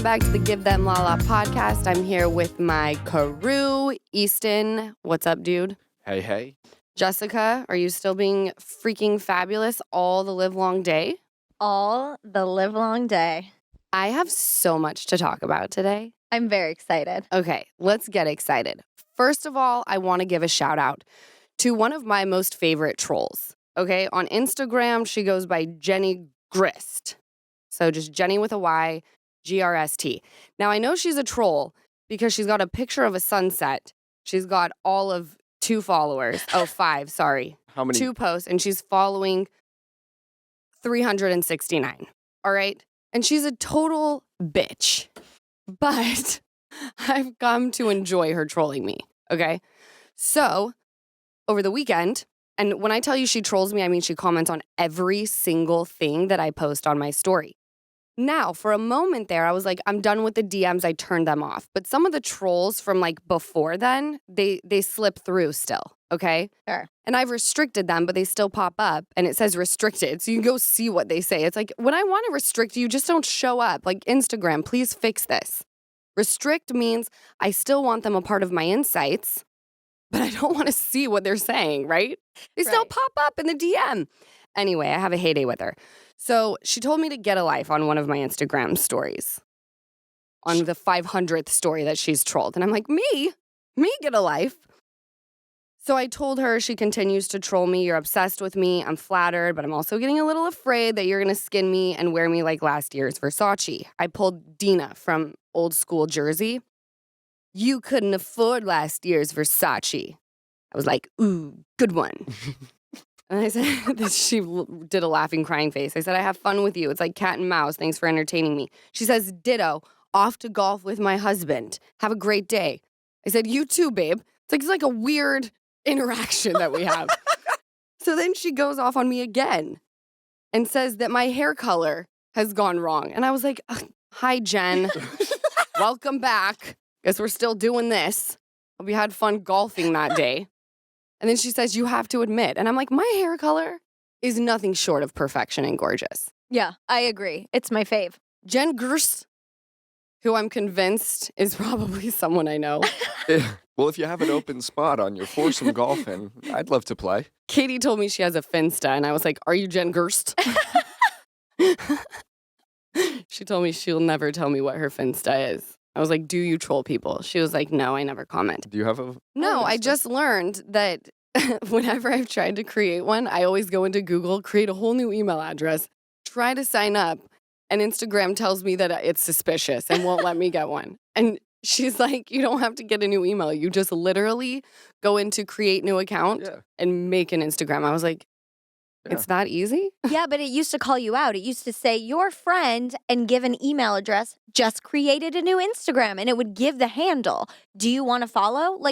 back to the Give Them Lala podcast. I'm here with my crew, Easton. What's up, dude? Hey, hey. Jessica, are you still being freaking fabulous all the livelong day? All the livelong day. I have so much to talk about today. I'm very excited. Okay, let's get excited. First of all, I want to give a shout out to one of my most favorite trolls. Okay, on Instagram, she goes by Jenny Grist. So just Jenny with a Y, Grst. Now, I know she's a troll because she's got a picture of a sunset. She's got all of 2 followers. Oh, 5, sorry. How many? 2 posts, and she's following 369. All right? And she's a total bitch. But I've come to enjoy her trolling me, okay? So, over the weekend, and when I tell you she trolls me, I mean she comments on every single thing that I post on my story. Now, for a moment there, I was like, I'm done with the DMs. I turned them off. But some of the trolls from like before then, they slip through still, okay? Sure. And I've restricted them, but they still pop up and it says restricted. So you can go see what they say. It's like, when I want to restrict you, just don't show up. Like Instagram, please fix this. Restrict means I still want them a part of my insights, but I don't want to see what they're saying, right? They still Right. pop up in the DM. Anyway, I have a heyday with her. So she told me to get a life on one of my Instagram stories, on the 500th story that she's trolled. And I'm like, me get a life. So I told her she continues to troll me. You're obsessed with me. I'm flattered, but I'm also getting a little afraid that you're going to skin me and wear me like last year's Versace. I pulled Dina from old school Jersey. You couldn't afford last year's Versace. I was like, ooh, good one. And I said, she did a laughing, crying face. I said, I have fun with you. It's like cat and mouse. Thanks for entertaining me. She says, ditto, off to golf with my husband. Have a great day. I said, you too, babe. It's like a weird interaction that we have. So then she goes off on me again and says that my hair color has gone wrong. And I was like, hi, Jen. Welcome back. Guess we're still doing this. We had fun golfing that day. And then she says, you have to admit. And I'm like, my hair color is nothing short of perfection and gorgeous. Yeah, I agree. It's my fave. Jen Grst, who I'm convinced is probably someone I know. Well, if you have an open spot on your foursome golfing, I'd love to play. Katie told me she has a Finsta, and I was like, are you Jen Grst? She told me she'll never tell me what her Finsta is. I was like, do you troll people? She was like, no, I never comment. Do you have a... No, I just learned that whenever I've tried to create one, I always go into Google, create a whole new email address, try to sign up, and Instagram tells me that it's suspicious and won't let me get one. And she's like, you don't have to get a new email. You just literally go into create new account and make an Instagram. I was like, it's that easy? Yeah, but it used to call you out. It used to say your friend and give an email address just created a new Instagram and it would give the handle. Do you want to follow?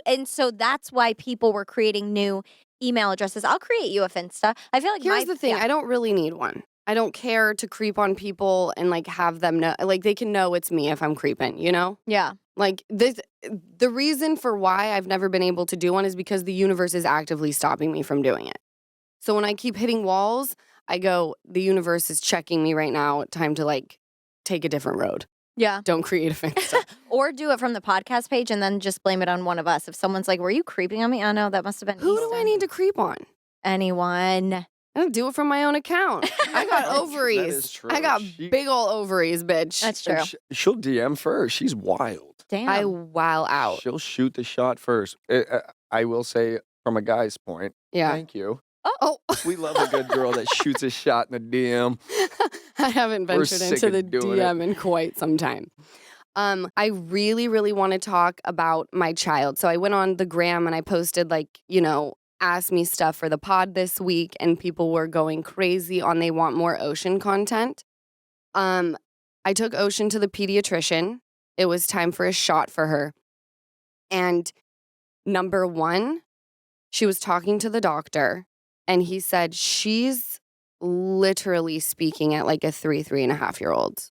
And so that's why people were creating new email addresses. I'll create you a Finsta. I feel like here's the thing. I don't really need one. I don't care to creep on people and like have them know, like they can know it's me if I'm creeping, you know? Yeah. Like the reason for why I've never been able to do one is because the universe is actively stopping me from doing it. So when I keep hitting walls, I go, the universe is checking me right now. Time to like take a different road. Yeah. Don't create a Finsta. Or do it from the podcast page and then just blame it on one of us. If someone's like, were you creeping on me? Oh, no, that must have been Who do I need to creep on? Anyone. I don't do it from my own account. I got ovaries. That is true. I got big ol' ovaries, bitch. That's true. She'll DM first. She's wild. Damn. I wow out. She'll shoot the shot first. I will say, from a guy's point, Yeah. thank you. Oh. We love a good girl that shoots a shot in the DM. I haven't We're ventured sick into of the doing DM in quite some time. I really, really want to talk about my child. So I went on the gram and I posted ask me stuff for the pod this week, and people were going crazy on they want more Ocean content. I took Ocean to the pediatrician. It was time for a shot for her. And number one, she was talking to the doctor, and he said she's literally speaking at like a 3.5-year-old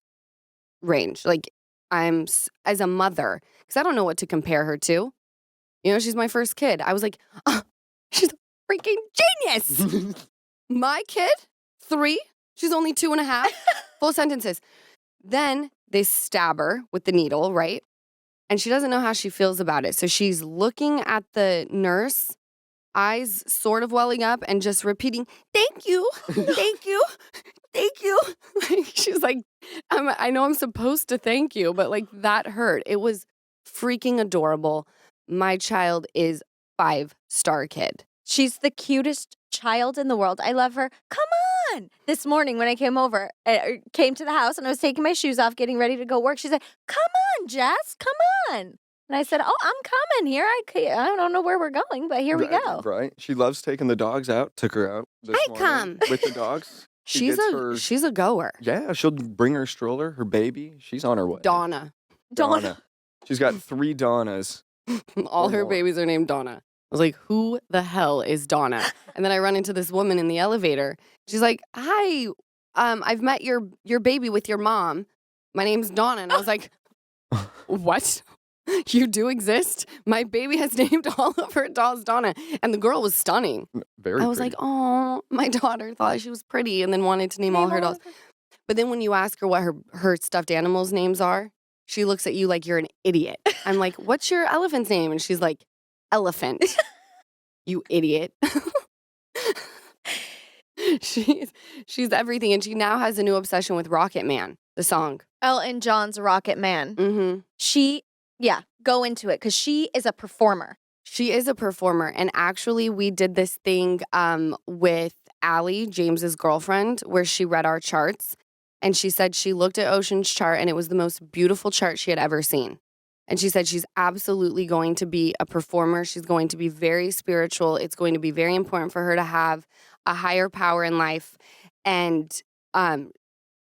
range. Like as a mother, because I don't know what to compare her to. You know, she's my first kid. I was like, oh, she's a freaking genius. My kid, 3, she's only 2.5. Full sentences. Then they stab her with the needle, right? And she doesn't know how she feels about it. So she's looking at the nurse, eyes sort of welling up and just repeating, "Thank you, thank you, thank you." Like, she's like, I know I'm supposed to thank you, but like that hurt. It was freaking adorable. My child is 5-star kid. She's the cutest child in the world. I love her. Come on. This morning when I came to the house and I was taking my shoes off, getting ready to go work, she said, "Come on, Jess, come on." And I said, "Oh, I'm coming here. I don't know where we're going, but here we go." Right. She loves taking the dogs out. Took her out this I morning come. with the dogs. She's a goer. Yeah, she'll bring her stroller, her baby. She's on her way. Donna. Donna. She's got 3 Donnas. All Or her more. babies are named Donna. I was like, who the hell is Donna? And then I run into this woman in the elevator. She's like, "Hi, I've met your baby with your mom. My name's Donna." And I was like, "What? You do exist? My baby has named all of her dolls Donna." And the girl was stunning. Very I was pretty. like, "Oh, my daughter thought she was pretty and then wanted to name all her dolls." But then when you ask her what her stuffed animals' names are, she looks at you like you're an idiot. I'm like, "What's your elephant's name?" And she's like, "Elephant." You idiot. She's everything. And she now has a new obsession with Rocket Man, the song. Elton John's Rocket Man. Mm-hmm. Go into it because she is a performer. She is a performer. And actually, we did this thing with Allie, James's girlfriend, where she read our charts. And she said she looked at Ocean's chart and it was the most beautiful chart she had ever seen. And she said she's absolutely going to be a performer. She's going to be very spiritual. It's going to be very important for her to have a higher power in life. And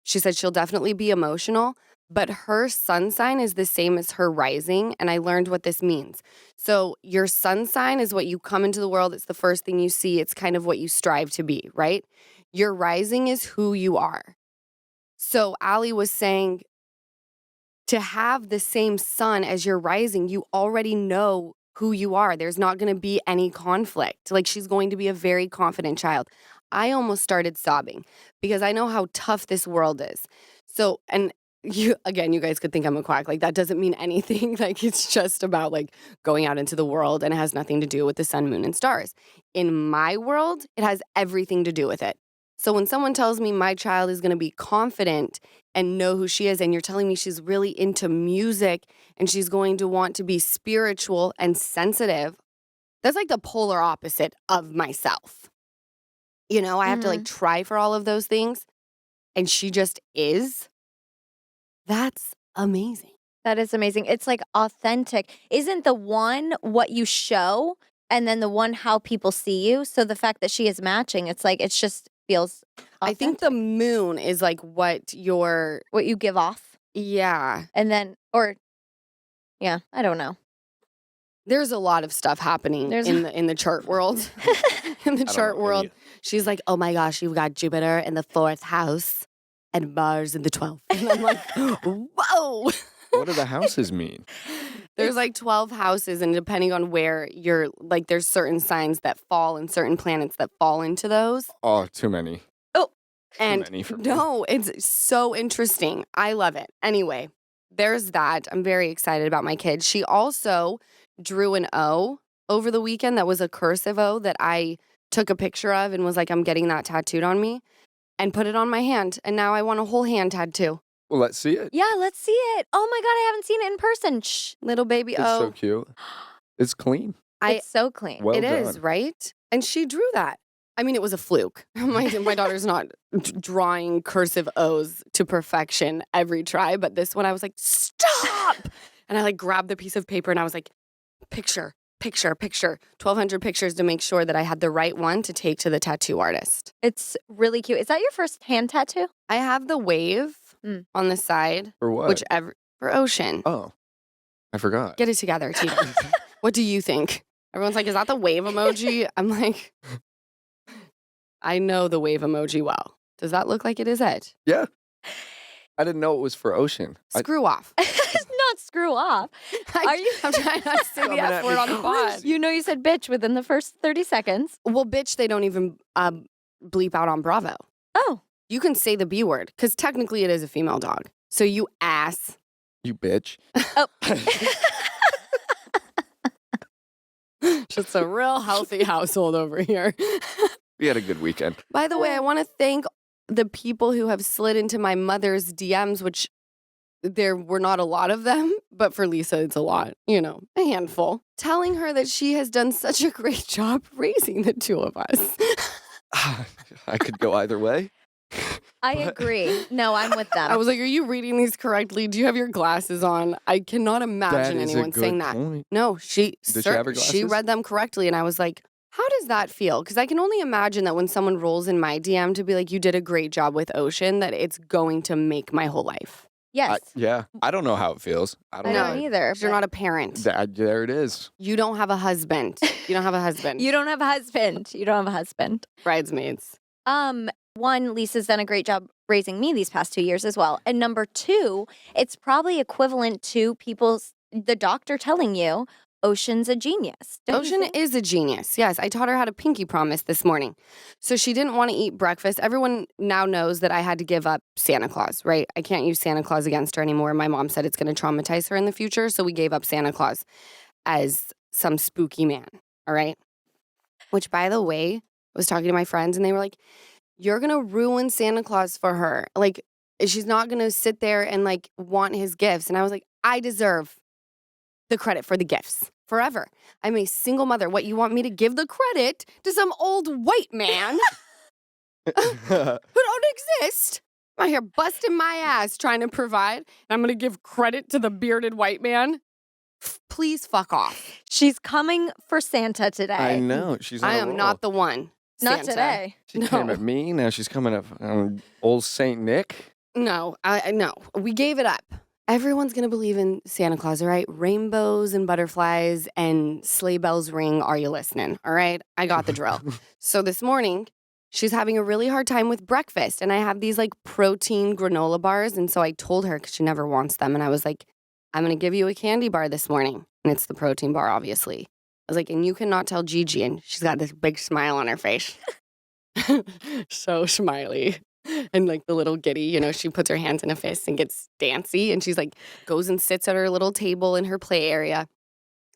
she said she'll definitely be emotional, but her sun sign is the same as her rising. And I learned what this means. So your sun sign is what you come into the world. It's the first thing you see. It's kind of what you strive to be, right? Your rising is who you are. So Allie was saying, to have the same sun as your rising, you already know who you are. There's not going to be any conflict. Like, she's going to be a very confident child. I almost started sobbing because I know how tough this world is. So, and you guys could think I'm a quack. Like, that doesn't mean anything. Like, it's just about like going out into the world and it has nothing to do with the sun, moon, and stars. In my world, it has everything to do with it. So when someone tells me my child is going to be confident and know who she is, and you're telling me she's really into music and she's going to want to be spiritual and sensitive, that's like the polar opposite of myself. You know, I have to like try for all of those things, and she just is. That's amazing. That is amazing. It's like authentic. Isn't the one what you show and then the one how people see you? So the fact that she is matching, it's like, it's just feels authentic. I think the moon is like what you give off. Yeah. And then, I don't know. There's a lot of stuff happening in the chart world. In the chart world, she's like, "Oh my gosh, you've got Jupiter in the 4th house and Mars in the 12th." And I'm like, whoa. What do the houses mean? There's like 12 houses, and depending on where you're, like, there's certain signs that fall and certain planets that fall into those. Oh, too many. Oh, and too many for me. No, it's so interesting. I love it. Anyway, there's that. I'm very excited about my kid. She also drew an O over the weekend that was a cursive O that I took a picture of and was like, I'm getting that tattooed on me, and put it on my hand. And now I want a whole hand tattoo. Well, let's see it. Yeah, let's see it. Oh my God, I haven't seen it in person. Shh. Little baby It's O. so cute. It's clean. It's so clean. Well It done. is, right? And she drew that. I mean, it was a fluke. My daughter's not drawing cursive O's to perfection every try, but this one I was like, stop! And I like grabbed the piece of paper and I was like, picture, 1,200 pictures to make sure that I had the right one to take to the tattoo artist. It's really cute. Is that your first hand tattoo? I have the wave on the side. For what? For Ocean. Oh, I forgot. Get it together, Tita. What do you think? Everyone's like, is that the wave emoji? I'm like, I know the wave emoji well. Does that look like it is it? Yeah. I didn't know it was for Ocean. Screw off. Not screw off. Are you? I'm trying not to say the Coming F at word me. on the pod. You know you said bitch within the first 30 seconds. Well, bitch, they don't even bleep out on Bravo. Oh. You can say the B word because technically it is a female dog. So you ass. You bitch. Oh. Just a real healthy household over here. We had a good weekend. By the way, I want to thank the people who have slid into my mother's DMs, which there were not a lot of them, but for Lisa, it's a lot, a handful, telling her that she has done such a great job raising the two of us. I could go either way. I agree. No, I'm with them. I was like, are you reading these correctly? Do you have your glasses on? I cannot imagine anyone saying that. Point. No, Did she have her she glasses? read them correctly. And I was like, how does that feel? Because I can only imagine that when someone rolls in my DM to be like, you did a great job with Ocean, that it's going to make my whole life. Yes. Yeah. I don't know how it feels. I I don't know. don't either. You're not a parent. There it is. You don't have a husband. You don't have a husband. You don't have a husband. You don't have a husband. Bridesmaids. One, Lisa's done a great job raising me these past 2 years as well. And number two, it's probably equivalent to the doctor telling you, Ocean's a genius. Don't you Ocean think? is a genius. Yes, I taught her how to pinky promise this morning. So she didn't want to eat breakfast. Everyone now knows that I had to give up Santa Claus, right? I can't use Santa Claus against her anymore. My mom said it's going to traumatize her in the future. So we gave up Santa Claus as some spooky man, all right? Which, by the way, I was talking to my friends and they were like, you're going to ruin Santa Claus for her. Like, she's not going to sit there and like want his gifts. And I was like, I deserve the credit for the gifts forever. I'm a single mother. What, you want me to give the credit to some old white man who don't exist? I'm out here busting my ass trying to provide. And I'm going to give credit to the bearded white man? Please fuck off. She's coming for Santa today. I know. She's on I a am roll. not the one. Not Santa. today. She came at me. Now she's coming up on old Saint Nick. No, no. We gave it up. Everyone's going to believe in Santa Claus, all right? Rainbows and butterflies and sleigh bells ring. Are you listening? All right? I got the drill. So this morning, she's having a really hard time with breakfast. And I have these like protein granola bars. And so I told her, because she never wants them. And I was like, I'm going to give you a candy bar this morning. And it's the protein bar, obviously. I was like, and you cannot tell Gigi. And she's got this big smile on her face. So smiley. And like the little giddy, she puts her hands in a fist and gets dancy. And she's like, goes and sits at her little table in her play area.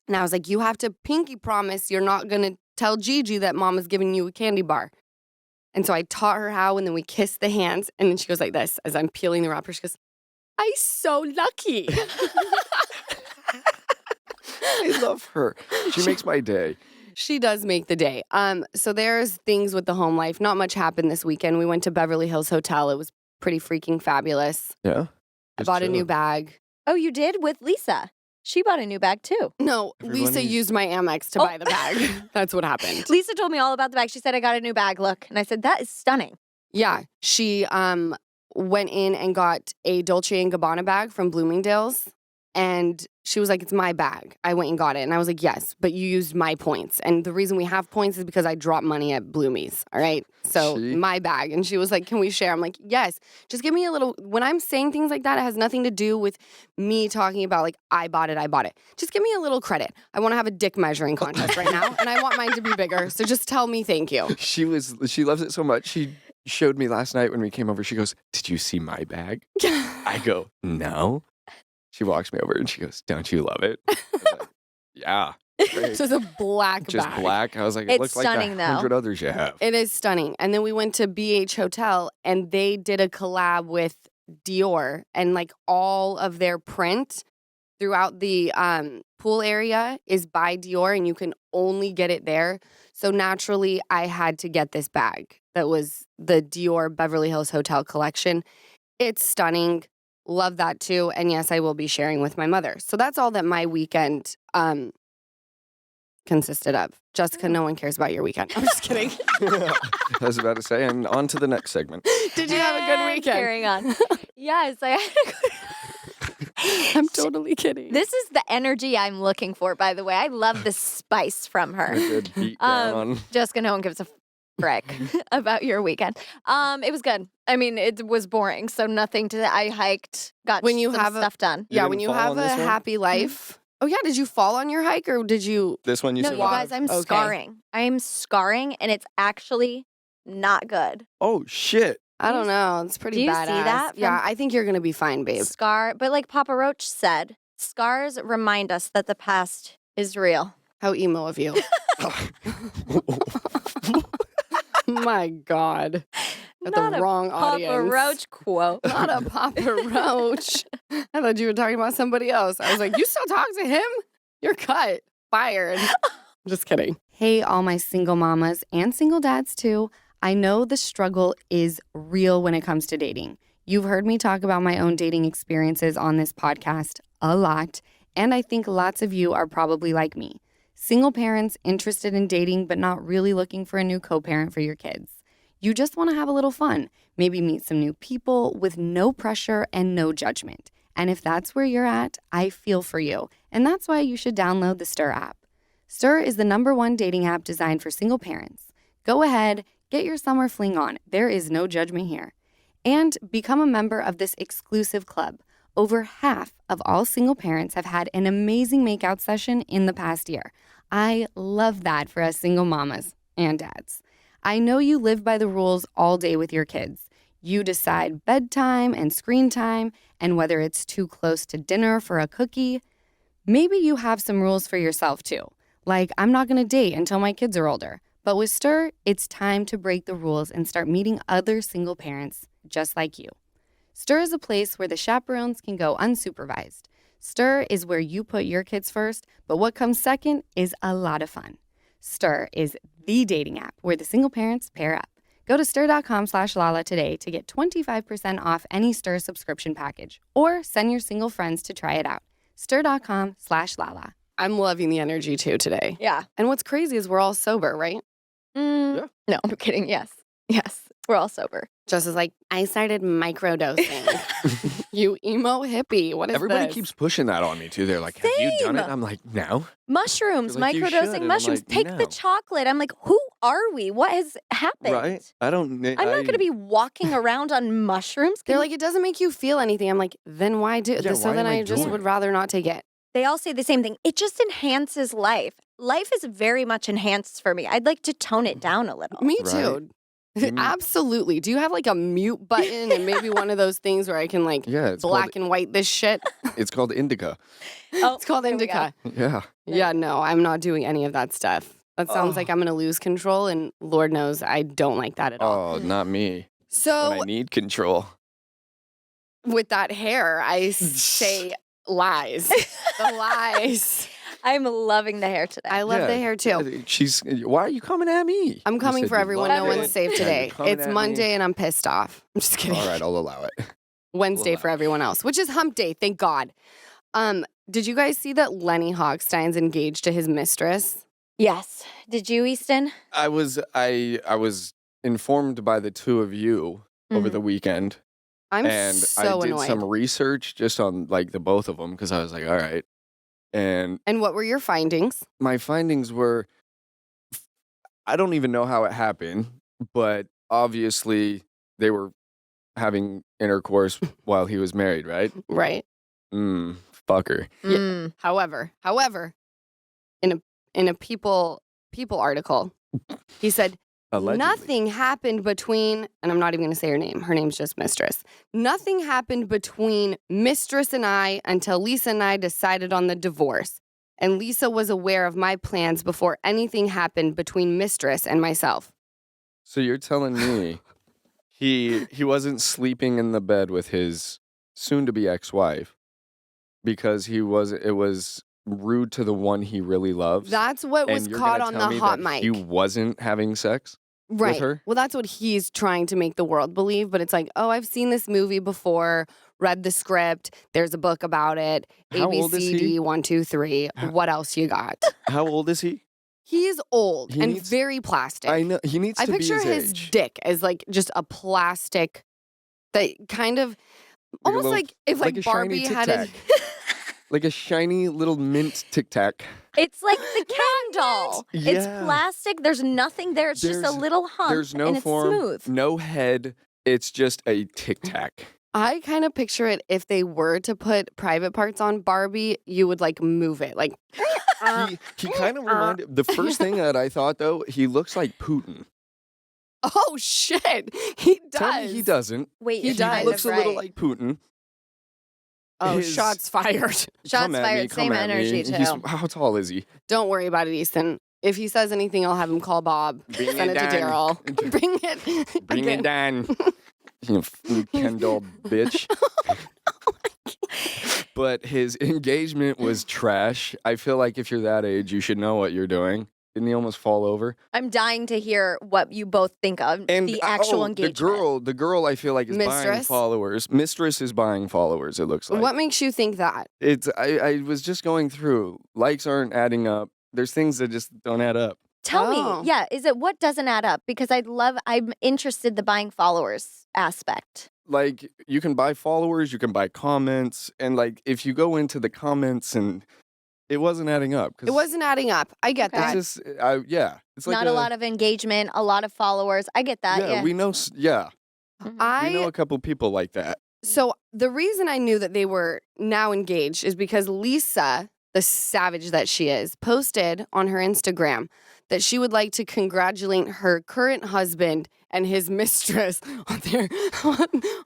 And I was like, you have to pinky promise you're not going to tell Gigi that mom is giving you a candy bar. And so I taught her how, and then we kissed the hands. And then she goes like this, as I'm peeling the wrapper, she goes, I'm so lucky. I love her. She makes my day. She does make the day. So there's things with the home life. Not much happened this weekend. We went to Beverly Hills Hotel. It was pretty freaking fabulous. Yeah. I bought a new bag. Oh, you did? With Lisa. She bought a new bag too. No, Everyone Lisa needs- used my Amex to buy the bag. That's what happened. Lisa told me all about the bag. She said, I got a new bag. Look. And I said, that is stunning. Yeah, she went in and got a Dolce & Gabbana bag from Bloomingdale's. And she was like, it's my bag. I went and got it. And I was like, yes, but you used my points. And the reason we have points is because I dropped money at Bloomies. All right. So my bag. And she was like, can we share? I'm like, yes. Just give me a little. When I'm saying things like that, it has nothing to do with me talking about like, I bought it. Just give me a little credit. I want to have a dick measuring contest right now. And I want mine to be bigger. So just tell me thank you. She loves it so much. She showed me last night when we came over. She goes, did you see my bag? I go, no. She walks me over and she goes, don't you love it? I was like, yeah. Great. Just a black Just bag. black. I was like, it It's looks like stunning, the though. 100 others you have. It is stunning. And then we went to BH Hotel and they did a collab with Dior, and like all of their print throughout the pool area is by Dior, and you can only get it there. So naturally, I had to get this bag that was the Dior Beverly Hills Hotel collection. It's stunning. Love that too. And yes, I will be sharing with my mother. So that's all that my weekend consisted of. Jessica, no one cares about your weekend. I'm just kidding. I was about to say, and on to the next segment. Did you have a good And weekend? Carrying on. Yes, I had a good I'm totally kidding. This is the energy I'm looking for, by the way. I love the spice from her. A good beat down on. Jessica, no one gives a frick about your weekend. It was good. I mean, it was boring, so nothing to. I hiked, got When you some have stuff done. You Yeah, didn't when you fall have on a this one? happy life. Oh yeah, did you fall on your hike or did you? This one you No, you survived. guys, I'm Okay. scarring. I am scarring, and it's actually not good. Oh, shit. I don't know. It's pretty Do you badass. see that Yeah, from- I think you're going to be fine, babe. But like Papa Roach said, scars remind us that the past is real. How emo of you. My God. Got Not the a wrong Papa audience. Roach quote. Not a Papa Roach. I thought you were talking about somebody else. I was like, you still talk to him? You're cut. Fired. Just kidding. Hey, all my single mamas and single dads too. I know the struggle is real when it comes to dating. You've heard me talk about my own dating experiences on this podcast a lot, and I think lots of you are probably like me. Single parents interested in dating but not really looking for a new co-parent for your kids. You just want to have a little fun, maybe meet some new people with no pressure and no judgment. And if that's where you're at, I feel for you. And that's why you should download the Stir app. Stir is the #1 dating app designed for single parents. Go ahead, get your summer fling on. There is no judgment here. And become a member of this exclusive club. Over half of all single parents have had an amazing makeout session in the past year. I love that for us single mamas and dads. I know you live by the rules all day with your kids. You decide bedtime and screen time and whether it's too close to dinner for a cookie. Maybe you have some rules for yourself too. Like, I'm not going to date until my kids are older. But with Stir, it's time to break the rules and start meeting other single parents just like you. Stir is a place where the chaperones can go unsupervised. Stir is where you put your kids first, but what comes second is a lot of fun. Stir is the dating app where the single parents pair up. Go to stir.com/Lala today to get 25% off any Stir subscription package, or send your single friends to try it out. Stir.com/Lala. I'm loving the energy too today. Yeah. And what's crazy is we're all sober, right? Yeah. No, I'm kidding. Yes. Yes. We're all sober. Just as like, I started microdosing. You emo hippie. What is Everybody this? keeps pushing that on me too. They're like, have you done it? Same. I'm like, no. Mushrooms, They're like, "You should," microdosing and I'm mushrooms. like, Take "No." the chocolate. I'm like, who are we? What has happened? Right? I don't. I'm not going to be walking around on mushrooms. They're like, it doesn't make you feel anything. I'm like, then why do? Yeah, So why then am I I just doing would it? rather not take it. They all say the same thing. It just enhances life. Life is very much enhanced for me. I'd like to tone it down a little. Me Right. too. You mean- Absolutely. Do you have like a mute button and maybe one of those things where I can like Yeah, it's black and white this shit? It's called indica. Oh, It's called there we go. indica. Yeah. Yeah, no, I'm not doing any of that stuff. That sounds like I'm going to lose control, and Lord knows I don't like that at all. Oh, not me. So When I need control. with that hair, I say lies. The lies. I'm loving the hair today. I love the Yeah, hair too. She's. Why are you coming at me? I'm You coming said for you everyone. loved No it. one's safe Yeah, you're today. coming It's at me. Monday and I'm pissed off. I'm just kidding. All right, I'll allow it. Wednesday We'll for allow it. everyone else, which is hump day, thank God. Did you guys see that Lenny Hochstein's engaged to his mistress? Yes. Did you, Easton? I was informed by the two of you over the weekend, I'm and so I did annoyed. some research just on like the both of them because I was like, all right. And And what were your findings? my findings were, I don't even know how it happened, but obviously they were having intercourse while he was married, right? Right. Fucker. Yeah. Mm. However, in a People article, he said Allegedly. nothing happened between, and I'm not even going to say her name. Her name's just Mistress. Nothing happened between Mistress and I until Lisa and I decided on the divorce. And Lisa was aware of my plans before anything happened between Mistress and myself. So you're telling me he wasn't sleeping in the bed with his soon-to-be ex-wife because it was rude to the one he really loves. That's what was and you're caught gonna on tell the me hot that mic. He wasn't having sex Right. with her? Well, that's what he's trying to make the world believe. But it's like, oh, I've seen this movie before, read the script. There's a book about it. How old is he? ABCD 1, 2, 3. What else you got? How old is he? He's old He and needs- very plastic. I know he needs I to picture be his age. dick as like just a plastic that kind of Like a almost little- like if like like a shiny Barbie Tic had it. Tac. Like a shiny little mint Tic Tac. It's like the Ken doll. It's Yeah. plastic. There's nothing there. It's just a There's- little hump. There's no and it's form, smooth. no head. It's just a Tic Tac. I kind of picture it if they were to put private parts on Barbie, you would like move it. Like He kind of reminded. The first thing that I thought though, he looks like Putin. Oh, shit. He does. Tell me he doesn't. Wait, He you're does. kind He of looks a little right. like Putin. Oh, His- shots fired. Shots Come at fired. me, come Same at me. energy, too. How tall is he? Don't worry about it, Easton. If he says anything, I'll have him call Bob. Bring Send it it to down. Daryl. Bring it. Bring it again. down. You Ken doll bitch. But his engagement was trash. I feel like if you're that age, you should know what you're doing. Didn't he almost fall over? I'm dying to hear what you both think of the actual engagement. The girl, I feel like is buying Mistress? followers. Mistress is buying followers. It looks like. What makes you think that? I was just going through. Likes aren't adding up. There's things that just don't add up. Tell Oh. me, yeah, is it what doesn't add up? Because I'm interested the buying followers aspect. Like you can buy followers, you can buy comments, and like if you go into the comments and it wasn't adding up. It wasn't adding up. I get Okay. that. It's just, it's like Not a lot of engagement, a lot of followers. I get that. Yeah. we know. Yeah, Mhm. we know a couple people like that. So the reason I knew that they were now engaged is because Lisa, the savage that she is, posted on her Instagram that she would like to congratulate her current husband and his mistress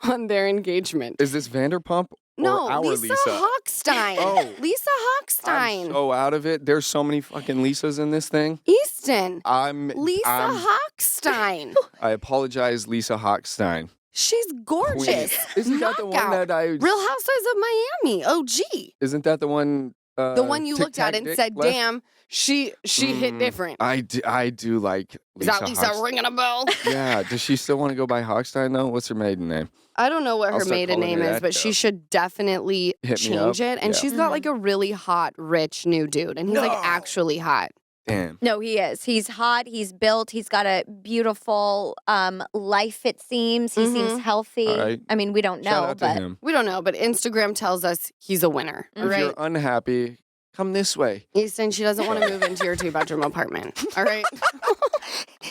on their engagement. Is this Vanderpump or No, our Lisa Hochstein. Oh. Lisa Hochstein. I'm so out of it. There's so many fucking Lisas in this thing. Easton. Lisa Hochstein. I apologize, Lisa Hochstein. She's gorgeous. Queen. Isn't that the one Knockout. that I? Real Housewives of Miami. OG. Isn't that the one? The one you looked at and Tic-Tac said, Dick left? "Damn, she hit different." I do like Is Lisa that Lisa Hochstein. ringing a bell? Yeah. Does she still want to go by Hochstein though? What's her maiden name? I don't know what I'll her start maiden calling name her is, that, but she though. should definitely Hit me change up. it. And Yeah. she's got like a really hot, rich new dude, and he's like No. actually hot. Damn. No, he is. He's hot. He's built. He's got a beautiful life, it seems. He seems healthy. All right. I mean, we don't Shout know, out to but him. We don't know, but Instagram tells us he's a winner. All If right, you're unhappy, come this way. Easton, she doesn't want to move into your 2-bedroom apartment. All right,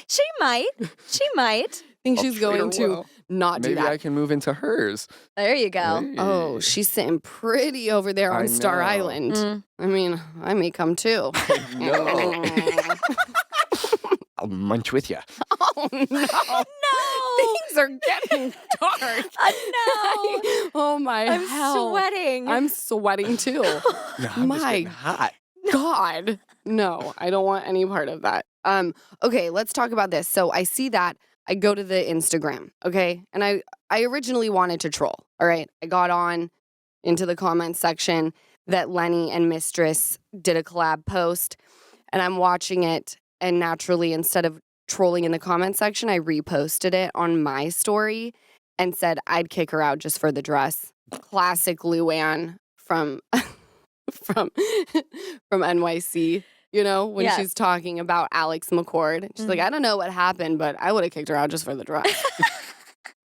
she might. She might. I think I'll she's treat her going to well. not do Maybe that. I can move into hers. There you go. Oh, Hey. she's sitting pretty over there on I Star know. Island. Mm. I mean, I may come too. No. I'll munch with you. Oh no! No. Things are getting dark. No. Oh my I'm hell! sweating. I'm sweating too. No, I'm just My getting hot. God, no! I don't want any part of that. Okay, let's talk about this. So I see that. I go to the Instagram, okay, and I originally wanted to troll. All right, I got on into the comments section that Lenny and Mistress did a collab post, and I'm watching it. And naturally, instead of trolling in the comment section, I reposted it on my story and said I'd kick her out just for the dress. Classic Luann from from NYC, you know, when Yeah. she's talking about Alex McCord. She's like, I don't know what happened, but I would have kicked her out just for the dress.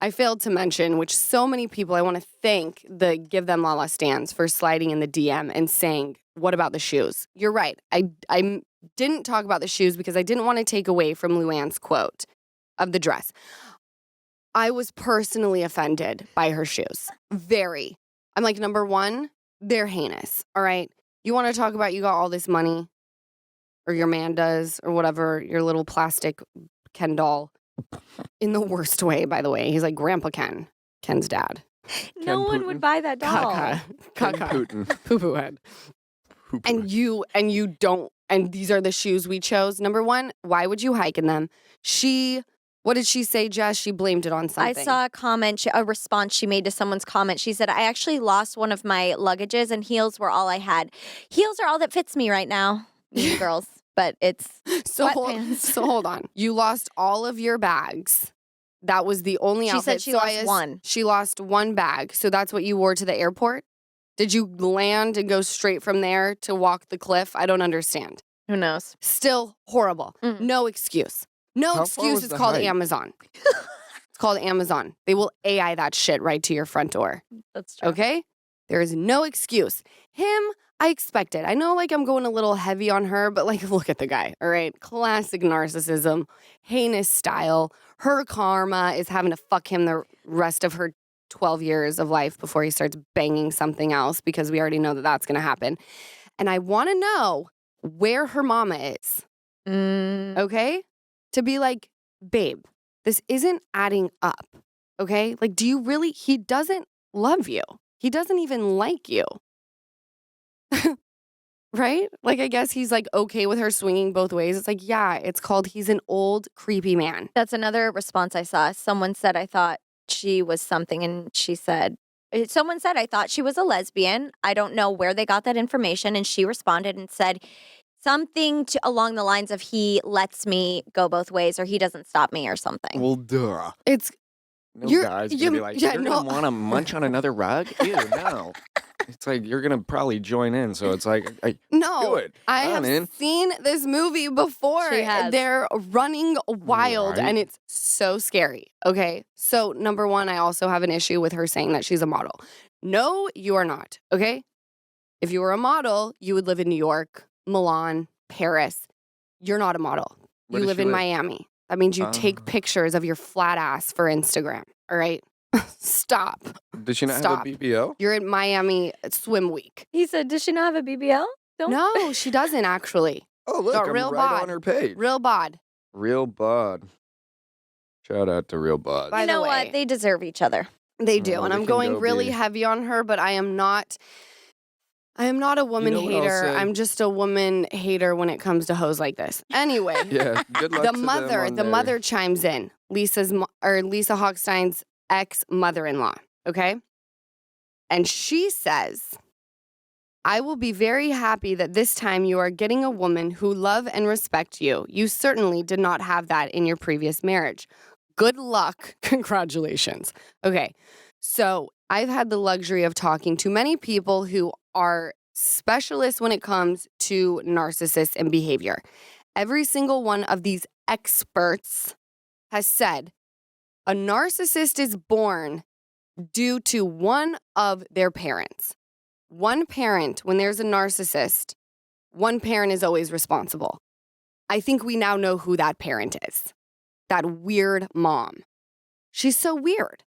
I failed to mention, which so many people, I want to thank the Give Them Lala stands for sliding in the DM and saying, what about the shoes? You're right. I didn't talk about the shoes because I didn't want to take away from Luann's quote of the dress. I was personally offended by her shoes. Very. I'm like, number one, they're heinous. All right. You want to talk about you got all this money, or your man does, or whatever, your little plastic Ken doll. In the worst way, by the way. He's like Grandpa Ken, Ken's dad. No one would buy that doll. Caca. Ken Caca. Putin. Poo-poo head. Poop. And you don't, and these are the shoes we chose. Number one, why would you hike in them? What did she say, Jess? She blamed it on something. I saw a comment, a response she made to someone's comment. She said, I actually lost one of my luggages and heels were all I had. Heels are all that fits me right now, mean girls. But it's So sweatpants. hold on. You lost all of your bags. That was the only She outfit. said she So lost one. She lost one bag. So that's what you wore to the airport? Did you land and go straight from there to walk the cliff? I don't understand. Who knows? Still horrible. Mm. No excuse. No How far excuse. was It's the called hike? Amazon. It's called Amazon. They will AI that shit right to your front door. That's true. Okay? There is no excuse. Him, I expected. I know like I'm going a little heavy on her, but like look at the guy, all right? Classic narcissism, heinous style. Her karma is having to fuck him the rest of her 12 years of life before he starts banging something else because we already know that that's going to happen. And I want to know where her mama is, Mm. okay? To be like, babe, this isn't adding up. Okay? Like, do you really? He doesn't love you. He doesn't even like you. Right? Like, I guess he's like okay with her swinging both ways. It's like, yeah, it's called he's an old, creepy man. That's another response I saw. Someone said, I thought she was something. And someone said, I thought she was a lesbian. I don't know where they got that information. And she responded and said something along the lines of, he lets me go both ways or he doesn't stop me or something. Well, duh. It's No You're- guy's you- gonna be like, yeah, you're no. gonna want to munch on another rug? Ew, no. It's like you're gonna probably join in. So it's like, do no. it. I I'm have in. seen this movie before. She has. They're running wild Right. and it's so scary. Okay. So, number one, I also have an issue with her saying that she's a model. No, you are not. Okay. If you were a model, you would live in New York, Milan, Paris. You're not a model. Where You does live she in live? Miami. That means you take pictures of your flat ass for Instagram. All right. Stop. Does she not Stop. have a BBL? You're in Miami Swim Week. He said, does she not have a BBL? No, she doesn't actually. Oh, look, Got I'm real right bod. on her page. Real bod. Real bod. Shout out to Real bod. By You the know way. what? They deserve each other. They do. Well, And they I'm can going go really be- heavy on her, but I am not a woman know what I'll hater. say? I'm just a woman hater when it comes to hoes like this. Anyway, Yeah, good luck the to them mother, on the their- mother chimes in. Lisa Hochstein's ex-mother-in-law, okay? And she says, I will be very happy that this time you are getting a woman who love and respect you. You certainly did not have that in your previous marriage. Good luck. Congratulations. Okay. So I've had the luxury of talking to many people who are specialists when it comes to narcissists and behavior. Every single one of these experts has said a narcissist is born due to one of their parents. One parent, when there's a narcissist, one parent is always responsible. I think we now know who that parent is. That weird mom. She's so weird.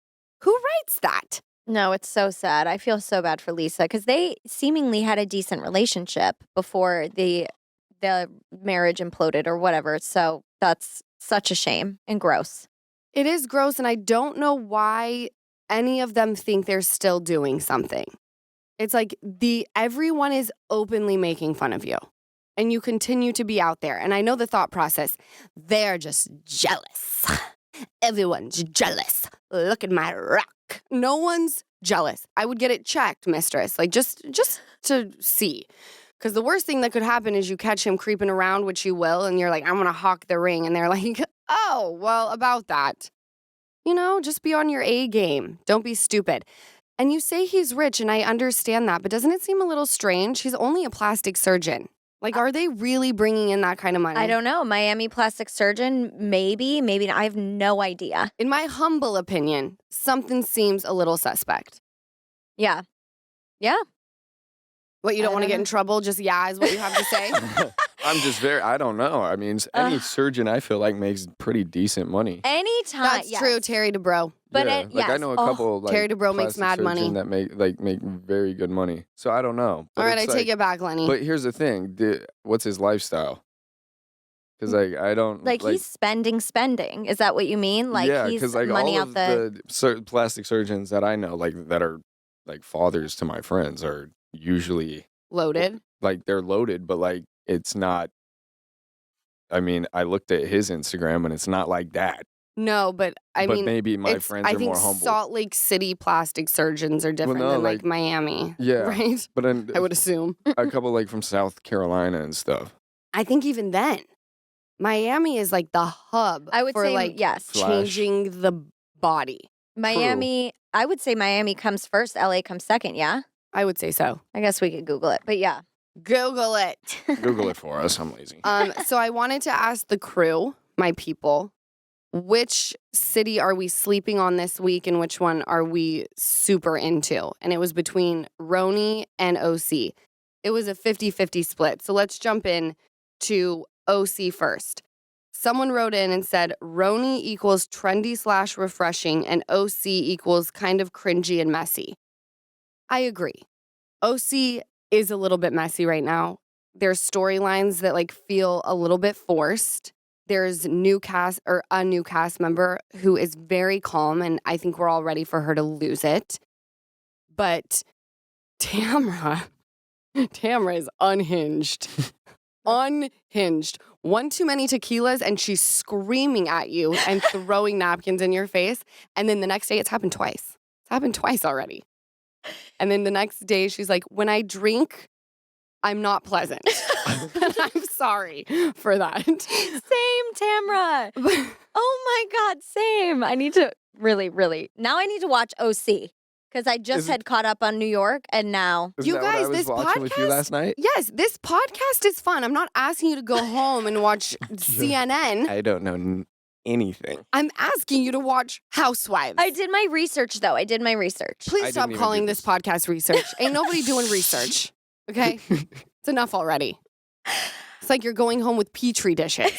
Who writes that? No, it's so sad. I feel so bad for Lisa because they seemingly had a decent relationship before the marriage imploded or whatever. So that's such a shame and gross. It is gross, and I don't know why any of them think they're still doing something. It's like everyone is openly making fun of you, and you continue to be out there. And I know the thought process. They're just jealous. Everyone's jealous. Look at my rock. No one's jealous. I would get it checked, mistress. Like just to see. Because the worst thing that could happen is you catch him creeping around, which you will, and you're like, I'm going to hawk the ring. And they're like, oh, well, about that. You know, just be on your A game. Don't be stupid. And you say he's rich, and I understand that, but doesn't it seem a little strange? He's only a plastic surgeon. Like, are they really bringing in that kind of money? I don't know. Miami plastic surgeon, maybe not. I have no idea. In my humble opinion, something seems a little suspect. Yeah. What, you I don't want to don't get in trouble? Just yeah is what you have to say? I'm just I don't know. I mean, any surgeon I feel like makes pretty decent money. Anytime. That's yes. true, Terry DeBro. But yeah, it- like I yes. know a Oh, couple like Terry DeBro makes plastic mad money. surgeon that make very good money. So I don't know. But All right, I it's take it back, Lenny. But here's the thing: what's his lifestyle? Because I don't Like he's spending. Is that what you mean? Like yeah, he's 'cause, like money all out of the. plastic surgeons that I know, like that are like fathers to my friends, are usually Loaded. like they're loaded, but like it's not. I mean, I looked at his Instagram and it's not like that. No, but I but mean, maybe my it's- friends I are think more humble. Salt Lake City plastic surgeons are different no, than like like- Miami. Yeah. Right? But then I would assume. a couple like from South Carolina and stuff. I think even then, Miami is like the hub I would for say like yes. Flash. changing the body. Miami. I would say Miami comes first. LA comes second. Yeah. I would say so. I guess we could Google it, but yeah. Google it. Google it for us. I'm lazy. So I wanted to ask the crew, my people, which city are we sleeping on this week and which one are we super into? And it was between Roni and OC. It was a 50-50 split. So let's jump in to OC first. Someone wrote in and said Roni equals trendy / refreshing and OC equals kind of cringy and messy. I agree. OC is a little bit messy right now. There's storylines that like feel a little bit forced. there's a new cast member who is very calm, and I think we're all ready for her to lose it. But Tamra is unhinged. Unhinged. One too many tequilas, and she's screaming at you and throwing napkins in your face. And then the next day, it's happened twice. It's happened twice already. And then the next day, she's like, when I drink, I'm not pleasant. And I'm sorry for that. Same, Tamra. Oh my God, same. I need to really, now I need to watch OC because I just had caught up on New York and now. Isn't that what I was this watching with you last night? Yes, this podcast is fun. I'm not asking you to go home and watch CNN. I don't know anything. I'm asking you to watch Housewives. I did my research though. I did my research. Please I stop didn't even calling do this this. podcast research. Ain't nobody doing research. Okay? It's enough already. It's like you're going home with Petri dishes.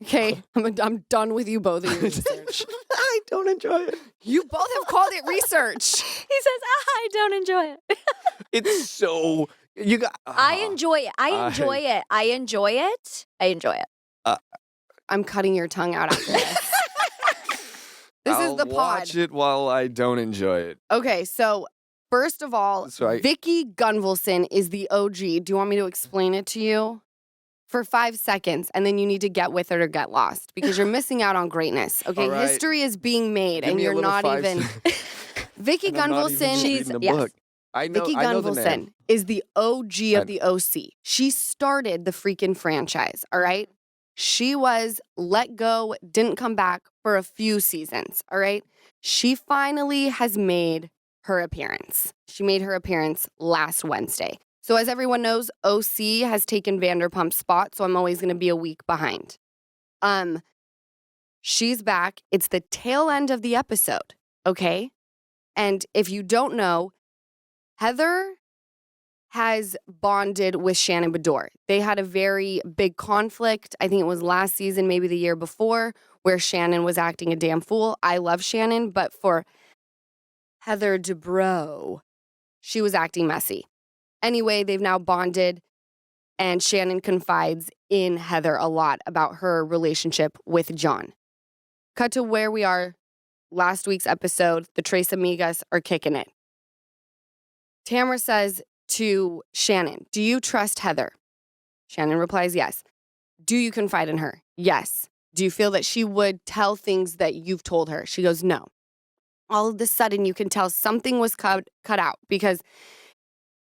Okay? I'm done with you both of your research. I don't enjoy it. You both have called it research. He says, I don't enjoy it. It's so you got. I enjoy it. I enjoy it. I enjoy it. I enjoy it. I'm cutting your tongue out after this. This I'll is the pod. watch it while I don't enjoy it. Okay, so first of all, Vicky Gunvalson is the OG. Do you want me to explain it to you? For 5 seconds, and then you need to get with it or get lost because you're missing out on greatness. Okay, All right. history is being made, Give and me a you're little not 5 even. Vicky And I'm not even Gunvalson. reading the yes. book. I know. Vicky I know the name. Gunvalson is the OG of the OC. She started the freaking franchise. All right, she was let go, didn't come back for a few seasons. All right, she finally has made her appearance. She made her appearance last Wednesday. So as everyone knows, OC has taken Vanderpump's spot, so I'm always going to be a week behind. She's back. It's the tail end of the episode, okay? And if you don't know, Heather has bonded with Shannon Bedore. They had a very big conflict. I think it was last season, maybe the year before, where Shannon was acting a damn fool. I love Shannon, but for Heather Dubrow, she was acting messy. Anyway, they've now bonded, and Shannon confides in Heather a lot about her relationship with John. Cut to where we are last week's episode. The Tres Amigas are kicking it. Tamra says to Shannon, do you trust Heather? Shannon replies, yes. Do you confide in her? Yes. Do you feel that she would tell things that you've told her? She goes, no. All of a sudden, you can tell something was cut out because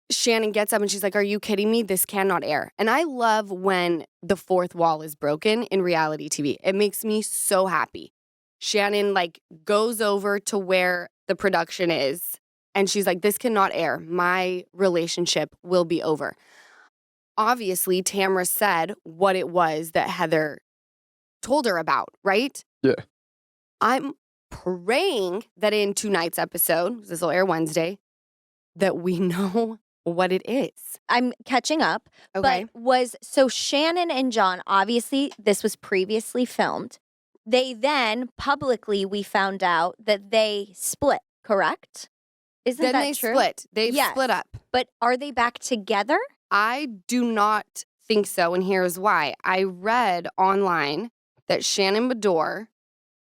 Shannon gets up and she's like, are you kidding me? This cannot air. And I love when the fourth wall is broken in reality TV. It makes me so happy. Shannon goes over to where the production is and she's like, this cannot air. My relationship will be over. Obviously, Tamra said what it was that Heather told her about, right? Yeah. I'm praying that in tonight's episode, this will air Wednesday, that we know what it is. I'm catching up. Okay. So Shannon and John, obviously, this was previously filmed. They then publicly, we found out that they split, correct? Isn't Then that they true? split. They've Yes. split up. But are they back together? I do not think so, and here's why. I read online that Shannon Bedore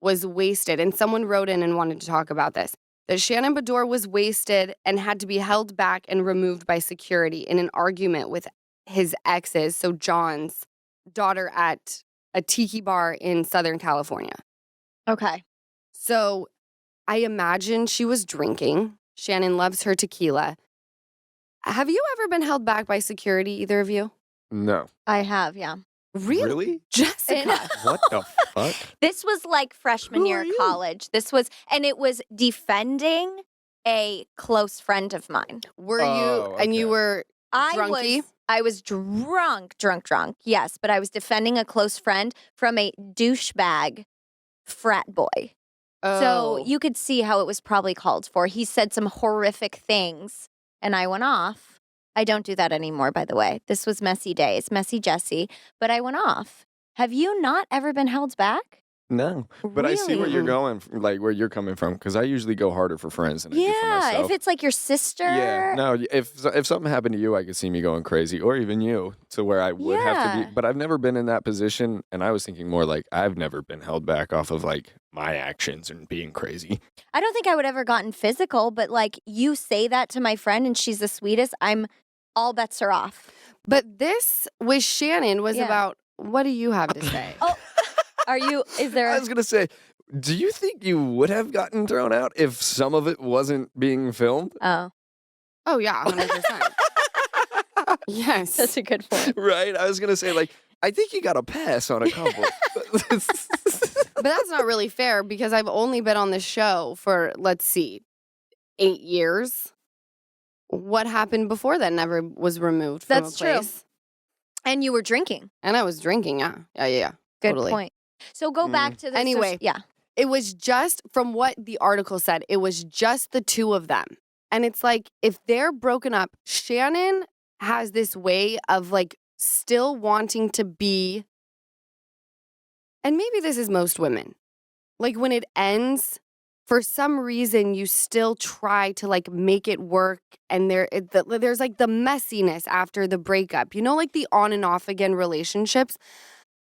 was wasted, and someone wrote in and wanted to talk about this, that Shannon Bedore was wasted and had to be held back and removed by security in an argument with his exes, so John's daughter at a tiki bar in Southern California. Okay. So I imagine she was drinking. Shannon loves her tequila. Have you ever been held back by security, either of you? No. I have, yeah. Really? Jessica. What the fuck? This was like freshman Who year are of you? college. And it was defending a close friend of mine. Were Oh, you, and you okay. were drunky? I was drunk. Yes, but I was defending a close friend from a douchebag frat boy. So Oh. you could see how it was probably called for. He said some horrific things and I went off. I don't do that anymore, by the way. This was messy days, messy Jessie, but I went off. Have you not ever been held back? No, but I see where you're going, like where you're coming from, because I usually go harder for friends than I do for Yeah, myself. if it's like your sister. Yeah, no, if something happened to you, I could see me going crazy, or even you, to where I would have to Yeah. be. But I've never been in that position, and I was thinking more like I've never been held back off of like my actions and being crazy. I don't think I would ever gotten physical, but like you say that to my friend and she's the sweetest, all bets are off. But this with Shannon was Yeah. about, what do you have to say? Oh, is there I was gonna say, do you think you would have gotten thrown out if some of it wasn't being filmed? Oh, Oh, yeah, 100%. Yes. that's a good point. Right? I was gonna say, like, I think you got a pass on a couple. But that's not really fair because I've only been on the show for, let's see, 8 years. What happened before that never was removed from That's a true. place. And you were drinking. And I was drinking, yeah. Yeah. Good Totally. point. So go back to the Anyway. yeah. It was just, from what the article said, it was just the two of them. And it's like, if they're broken up, Shannon has this way of like still wanting to be, and maybe this is most women, like when it ends, for some reason you still try to like make it work, and there's like the messiness after the breakup, you know, like the on and off again relationships,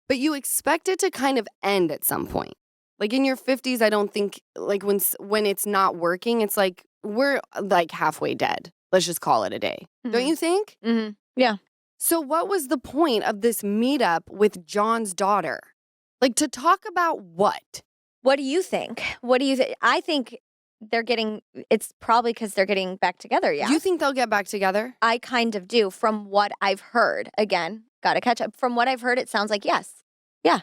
but you expect it to kind of end at some point. Like in your 50s, I don't think, like when it's not working, it's like we're like halfway dead. Let's just call it a day. Don't you think? Mm-hmm. Yeah. So what was the point of this meetup with John's daughter? Like to talk about what? What do you think? I think it's probably because they're getting back together, yeah. Do you think they'll get back together? I kind of do from what I've heard. Again, gotta catch up. From what I've heard, it sounds like yes. Yeah.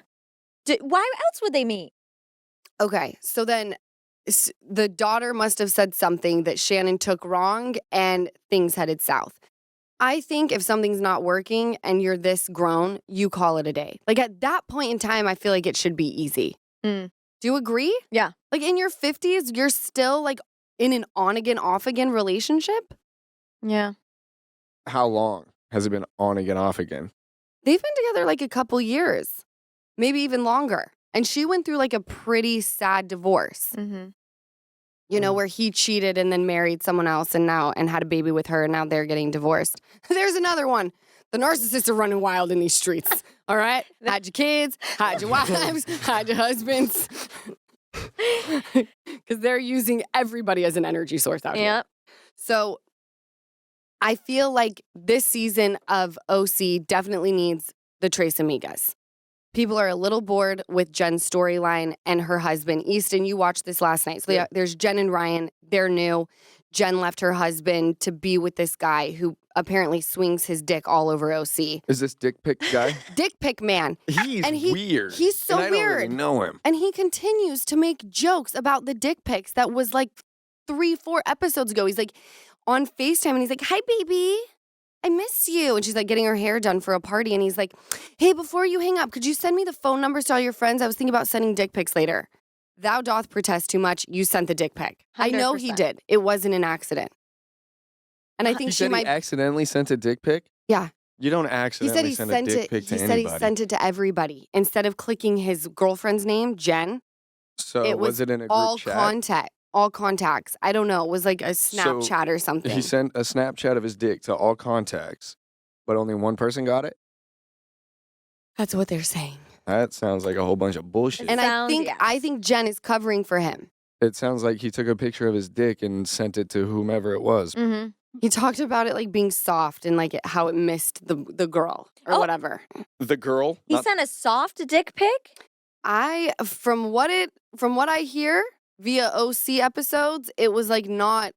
Why else would they meet? Okay, so then the daughter must have said something that Shannon took wrong and things headed south. I think if something's not working and you're this grown, you call it a day. Like at that point in time, I feel like it should be easy. Mm. Do you agree? Yeah. Like in your 50s, you're still like in an on again, off again relationship? Yeah. How long has it been on again, off again? They've been together like a couple years, maybe even longer. And she went through like a pretty sad divorce, Mm-hmm. you know, where he cheated and then married someone else and had a baby with her, and now they're getting divorced. There's another one. The narcissists are running wild in these streets. All right? Hide your kids, hide your wives, hide your husbands. Because they're using everybody as an energy source out here. Yep. So I feel like this season of OC definitely needs the Tres Amigas. People are a little bored with Jen's storyline and her husband. Easton, you watched this last night. So there's Jen and Ryan. They're new. Jen left her husband to be with this guy who apparently swings his dick all over OC. Is this dick pic guy? Dick pic man. He's weird. He's so and I weird. don't really know him. And he continues to make jokes about the dick pics that was like 3-4 episodes ago. He's like on FaceTime and he's like, "Hi, baby. I miss you." And she's like getting her hair done for a party. And he's like, "Hey, before you hang up, could you send me the phone numbers to all your friends? I was thinking about sending dick pics later." Thou doth protest too much. You sent the dick pic. I know he 100%. did. It wasn't an accident. And I think He she said might. he accidentally sent a dick pic? Yeah. You don't He accidentally said he send sent a dick it. pic He to said anybody. he sent it to everybody instead of clicking his girlfriend's name, Jen. So it was it in a group all chat? all contacts. I don't know. It was like a Snapchat or something. He sent a Snapchat of his dick to all contacts, but only one person got it? That's what they're saying. That sounds like a whole bunch of bullshit. And Sounds, I think Jen is covering for him. It sounds like he took a picture of his dick and sent it to whomever it was. Mm-hmm. He talked about it like being soft and like how it missed the girl or whatever. The girl? He sent a soft dick pic? From what I hear via OC episodes, it was like not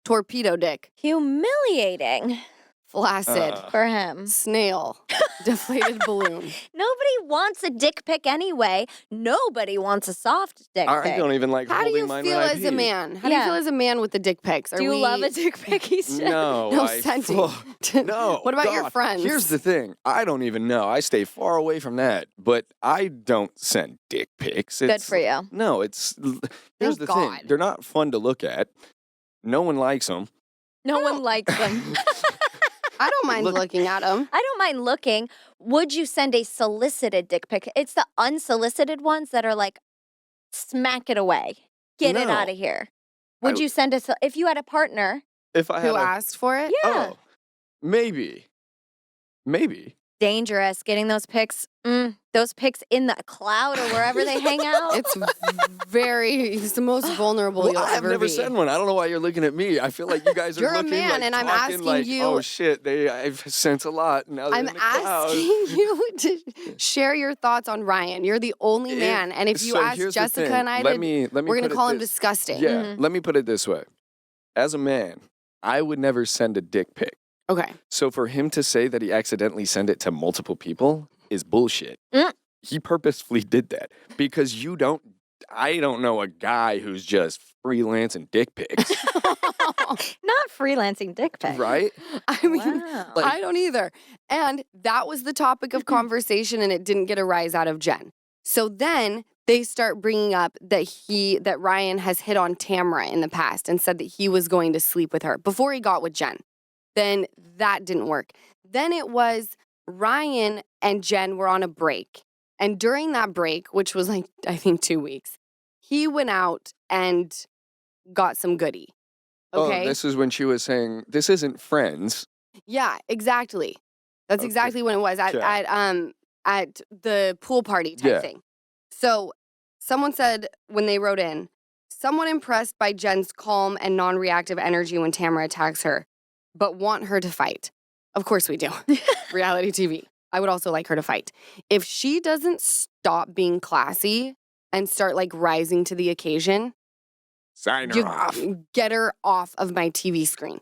torpedo dick, Humiliating flaccid, for him. snail, deflated balloon. Nobody wants a dick pic anyway. Nobody wants a soft dick I pic. don't even like How do holding you mine feel when I as a pee. man? How do you Yeah. feel as a man with the dick pics? Do you love a dick pic, Easton? No, No, I scenting. No. What about your God. friends? Here's the thing. I don't even know. I stay far away from that. But I don't send dick pics. Good for you. No, here's the thing. God. They're not fun to look at. No one likes them. No one likes them. I don't mind Look- looking at them. I don't mind looking. Would you send a solicited dick pic? It's the unsolicited ones that are like, smack it away. Get it No. out of here. Would I- you send if you had a partner? If I had Who asked for it? Yeah. Oh, maybe. Dangerous getting those pics. Those pics in the cloud or wherever they hang out. It's the most vulnerable Well, you'll I have ever never be. sent one. I don't know why you're looking at me. I feel like you guys are You're a looking man, like and I'm talking asking like, you- oh shit, I've sent a lot. Now they're I'm in the cloud. asking you to share your thoughts on Ryan. You're the only man, and if you So ask here's the Jessica thing. and I, let me we're gonna put it call him this- disgusting. Yeah, Mhm. let me put it this way. As a man, I would never send a dick pic. Okay. So for him to say that he accidentally sent it to multiple people is bullshit. Mm. He purposefully did that because I don't know a guy who's just freelancing dick pics, Not freelancing dick pics. right? I mean, Wow. Like- I don't either. And that was the topic of conversation, and it didn't get a rise out of Jen. So then they start bringing up that Ryan has hit on Tamara in the past and said that he was going to sleep with her before he got with Jen. Then that didn't work. Then it was Ryan and Jen were on a break. And during that break, which was like, I think 2 weeks, he went out and got some goodie. Okay. Oh, this is when she was saying, this isn't friends. Yeah, exactly. That's Okay. exactly when it was at Yeah. at the pool party type Yeah. thing. So someone said when they wrote in, someone impressed by Jen's calm and non-reactive energy when Tamara attacks her, but want her to fight. Of course we do. Reality TV. I would also like her to fight. If she doesn't stop being classy and start like rising to the occasion, Sign her you off. get her off of my TV screen.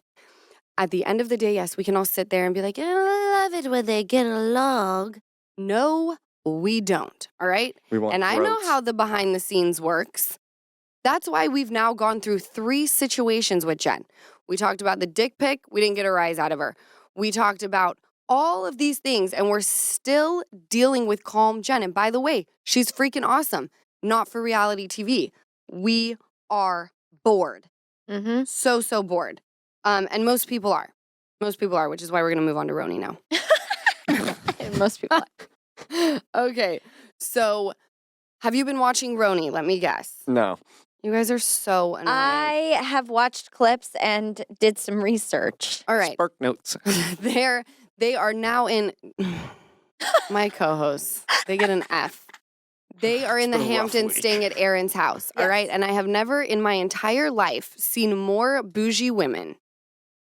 At the end of the day, yes, we can all sit there and be like, I love it when they get along. No, we don't. All right. We want And I know throats. how the behind the scenes works. That's why we've now gone through 3 situations with Jen. We talked about the dick pic. We didn't get a rise out of her. We talked about all of these things, and we're still dealing with calm Jen. And by the way, she's freaking awesome. Not for reality TV. We are bored. Mm-hmm. So bored. And most people are. Most people are, which is why we're going to move on to Roni now. Most people. Okay. So have you been watching Roni? Let me guess. No. You guys are so annoying. I have watched clips and did some research. All right. Spark notes. They are now in my co-hosts. They get an F. They are in the It's been a rough Hamptons week. staying at Aaron's house. All Yes. right. And I have never in my entire life seen more bougie women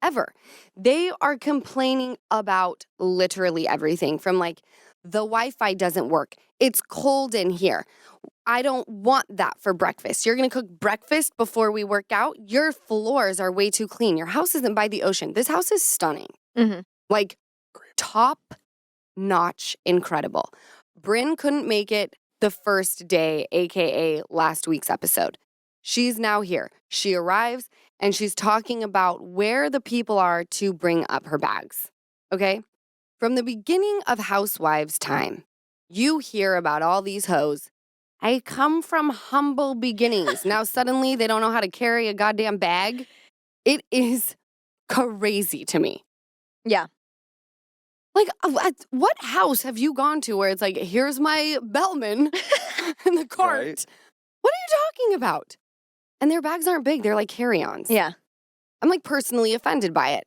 ever. They are complaining about literally everything from like the Wi-Fi doesn't work. It's cold in here. I don't want that for breakfast. You're going to cook breakfast before we work out? Your floors are way too clean. Your house isn't by the ocean. This house is stunning. Mhm. Like top notch incredible. Bryn couldn't make it the first day, AKA last week's episode. She's now here. She arrives and she's talking about where the people are to bring up her bags. Okay? From the beginning of Housewives' time, you hear about all these hoes. I come from humble beginnings. Now suddenly they don't know how to carry a goddamn bag. It is crazy to me. Yeah. Like, what house have you gone to where it's like, here's my bellman in the cart? Right. What are you talking about? And their bags aren't big. They're like carry-ons. Yeah. I'm like personally offended by it.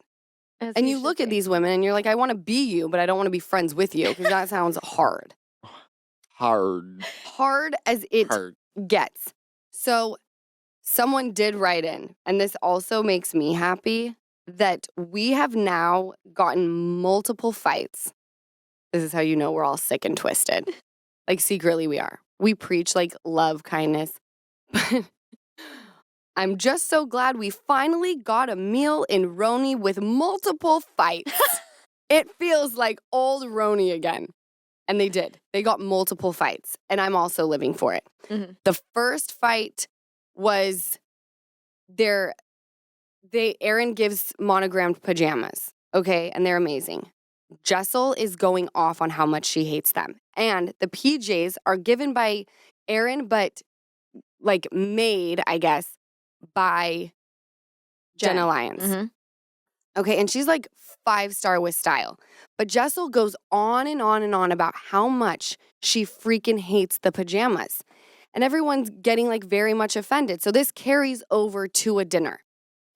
And you look at these women and you're like, I want to be you, but I don't want to be friends with you because that sounds hard. Hard. Hard as it Hard. gets. So someone did write in, and this also makes me happy that we have now gotten multiple fights. This is how you know we're all sick and twisted. Like secretly we are. We preach like love, kindness. But I'm just so glad we finally got a meal in Roni with multiple fights. It feels like old Roni again. And they did. They got multiple fights. And I'm also living for it. Mhm. The first fight was Erin gives monogrammed pajamas, okay? And they're amazing. Jessel is going off on how much she hates them. And the PJs are given by Erin, but like made, I guess, by Jenna Lyons. Mhm. Okay, and she's like 5-star with style. But Jessel goes on and on and on about how much she freaking hates the pajamas. And everyone's getting like very much offended. So this carries over to a dinner.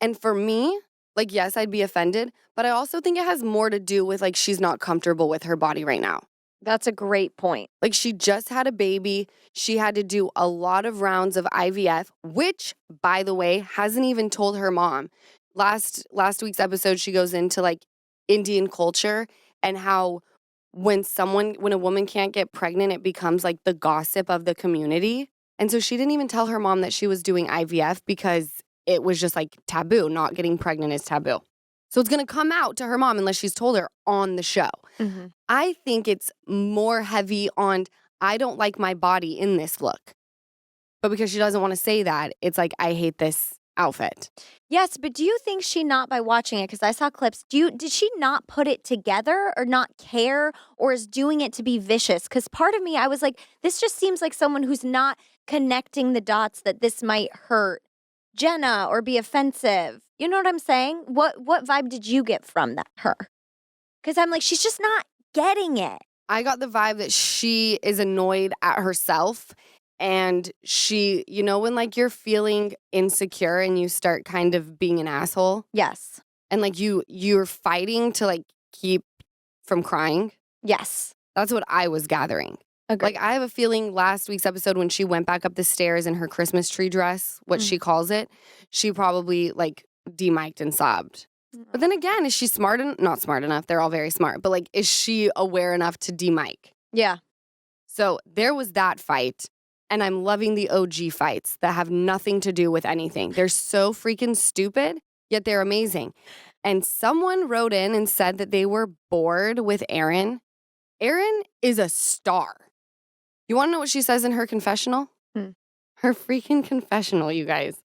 And for me, like, yes, I'd be offended, but I also think it has more to do with like she's not comfortable with her body right now. That's a great point. Like, she just had a baby. She had to do a lot of rounds of IVF, which, by the way, hasn't even told her mom. Last week's episode, she goes into like Indian culture and how when a woman can't get pregnant, it becomes like the gossip of the community. And so she didn't even tell her mom that she was doing IVF because it was just like taboo. Not getting pregnant is taboo. So it's going to come out to her mom unless she's told her on the show. Mm-hmm. I think it's more heavy on, I don't like my body in this look. But because she doesn't want to say that, it's like, I hate this outfit. Yes, but do you think she not, by watching it, because I saw clips, did she not put it together or not care or is doing it to be vicious? Because part of me, I was like, this just seems like someone who's not connecting the dots that this might hurt Jenna or be offensive. You know what I'm saying? What vibe did you get from her? Because I'm like, she's just not getting it. I got the vibe that she is annoyed at herself. And she, you know, when like you're feeling insecure and you start kind of being an asshole. Yes. And like you're fighting to like keep from crying. Yes. That's what I was gathering. Agreed. Like, I have a feeling last week's episode when she went back up the stairs in her Christmas tree dress, what she calls it, she probably like demiked and sobbed. But then again, is she not smart enough? They're all very smart. But like, is she aware enough to demic? Yeah. So there was that fight. And I'm loving the OG fights that have nothing to do with anything. They're so freaking stupid, yet they're amazing. And someone wrote in and said that they were bored with Erin. Erin is a star. You want to know what she says in her confessional? Her freaking confessional, you guys.